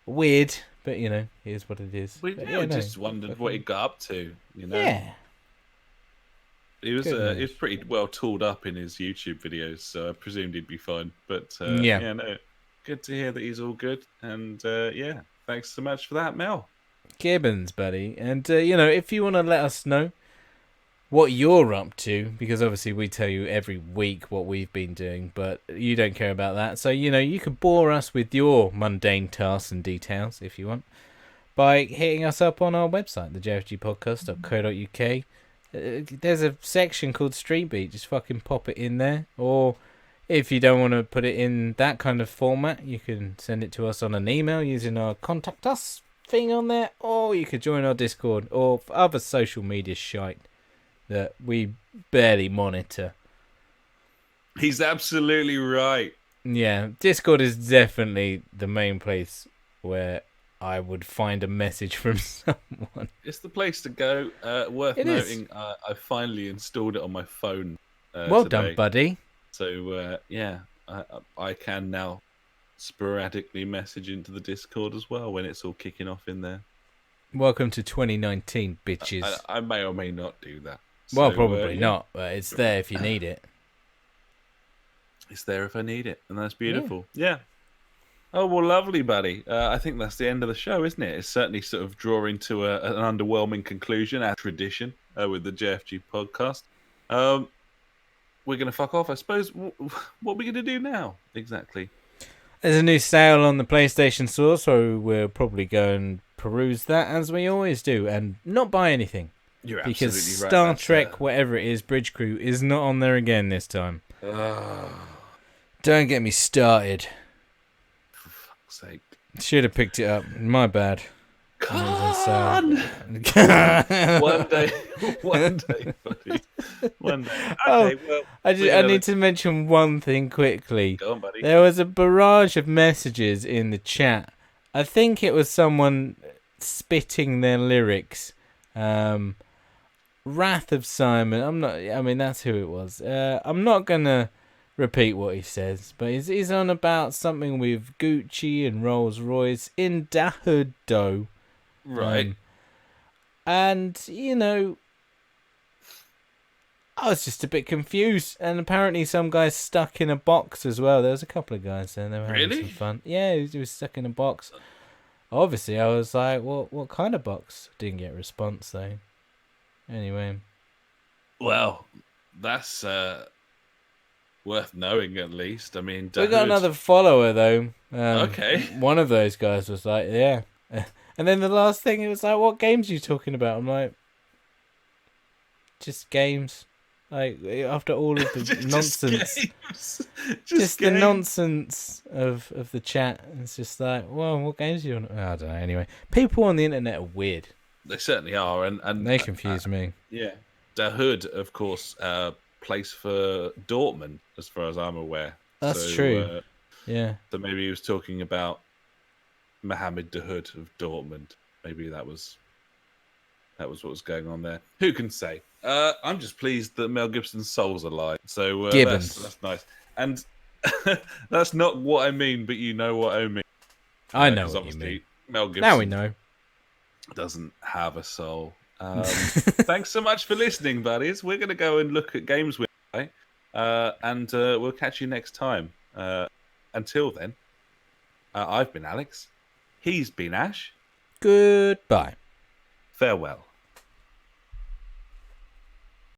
weird. But, here's what it is. We just wondered what he got up to, Yeah. He was pretty well tooled up in his YouTube videos, so I presumed he'd be fine. But good to hear that he's all good. And thanks so much for that, Mel. Gibbons, buddy. And if you want to let us know what you're up to, because obviously we tell you every week what we've been doing, but you don't care about that. So, you can bore us with your mundane tasks and details if you want by hitting us up on our website, the jfgpodcast.co.uk. There's a section called Street Beat. Just fucking pop it in there. Or if you don't want to put it in that kind of format, you can send it to us on an email using our contact us thing on there, or you could join our Discord or other social media shite that we barely monitor. He's absolutely right. Yeah, Discord is definitely the main place where I would find a message from someone. It's the place to go. Worth noting, I finally installed it on my phone well today. done, buddy. So, I can now sporadically message into the Discord as well when it's all kicking off in there. Welcome to 2019, bitches. I may or may not do that. Well, probably not, but it's there if you need it. It's there if I need it, and that's beautiful. Yeah. Oh, well, lovely, buddy. I think that's the end of the show, isn't it? It's certainly sort of drawing to an underwhelming conclusion, our tradition with the JfG podcast. We're going to fuck off, I suppose. What are we going to do now, exactly? There's a new sale on the PlayStation Store, so we'll probably go and peruse that as we always do, and not buy anything. You're because absolutely right. Star Trek, whatever it is, Bridge Crew, is not on there again this time. Don't get me started. For fuck's sake. Should have picked it up. My bad. One day, buddy. One day. Okay, well, I need to mention one thing quickly. Go on, buddy. There was a barrage of messages in the chat. I think it was someone spitting their lyrics. Wrath of Simon. That's who it was. I'm not gonna repeat what he says, but he's on about something with Gucci and Rolls Royce in Dahudo. Right. And, I was just a bit confused. And apparently some guy's stuck in a box as well. There was a couple of guys there. They were having some fun. Yeah, he was stuck in a box. Obviously, I was like, what kind of box? Didn't get a response, though. Anyway. Well, that's worth knowing, at least. I mean, we got another follower, though. Okay. One of those guys was like, yeah. And then the last thing, it was like, what games are you talking about? I'm like, just games. Like, after all of the nonsense. Just the nonsense of the chat. It's just like, well, what games do you want? I don't know. Anyway, people on the internet are weird. They certainly are. And they confuse me. Yeah. The Hood, of course, plays for Dortmund, as far as I'm aware. That's true. Yeah. So maybe he was talking about Mohammed the Hood of Dortmund. Maybe that was what was going on there. Who can say? I'm just pleased that Mel Gibson's soul's alive. So that's nice. And that's not what I mean, but you know what I mean. I know what you mean. Mel Gibson now we know. Doesn't have a soul. Thanks so much for listening, buddies. We're going to go and look at games we play, and we'll catch you next time. Until then, I've been Alex. He's been Ash. Goodbye. Farewell.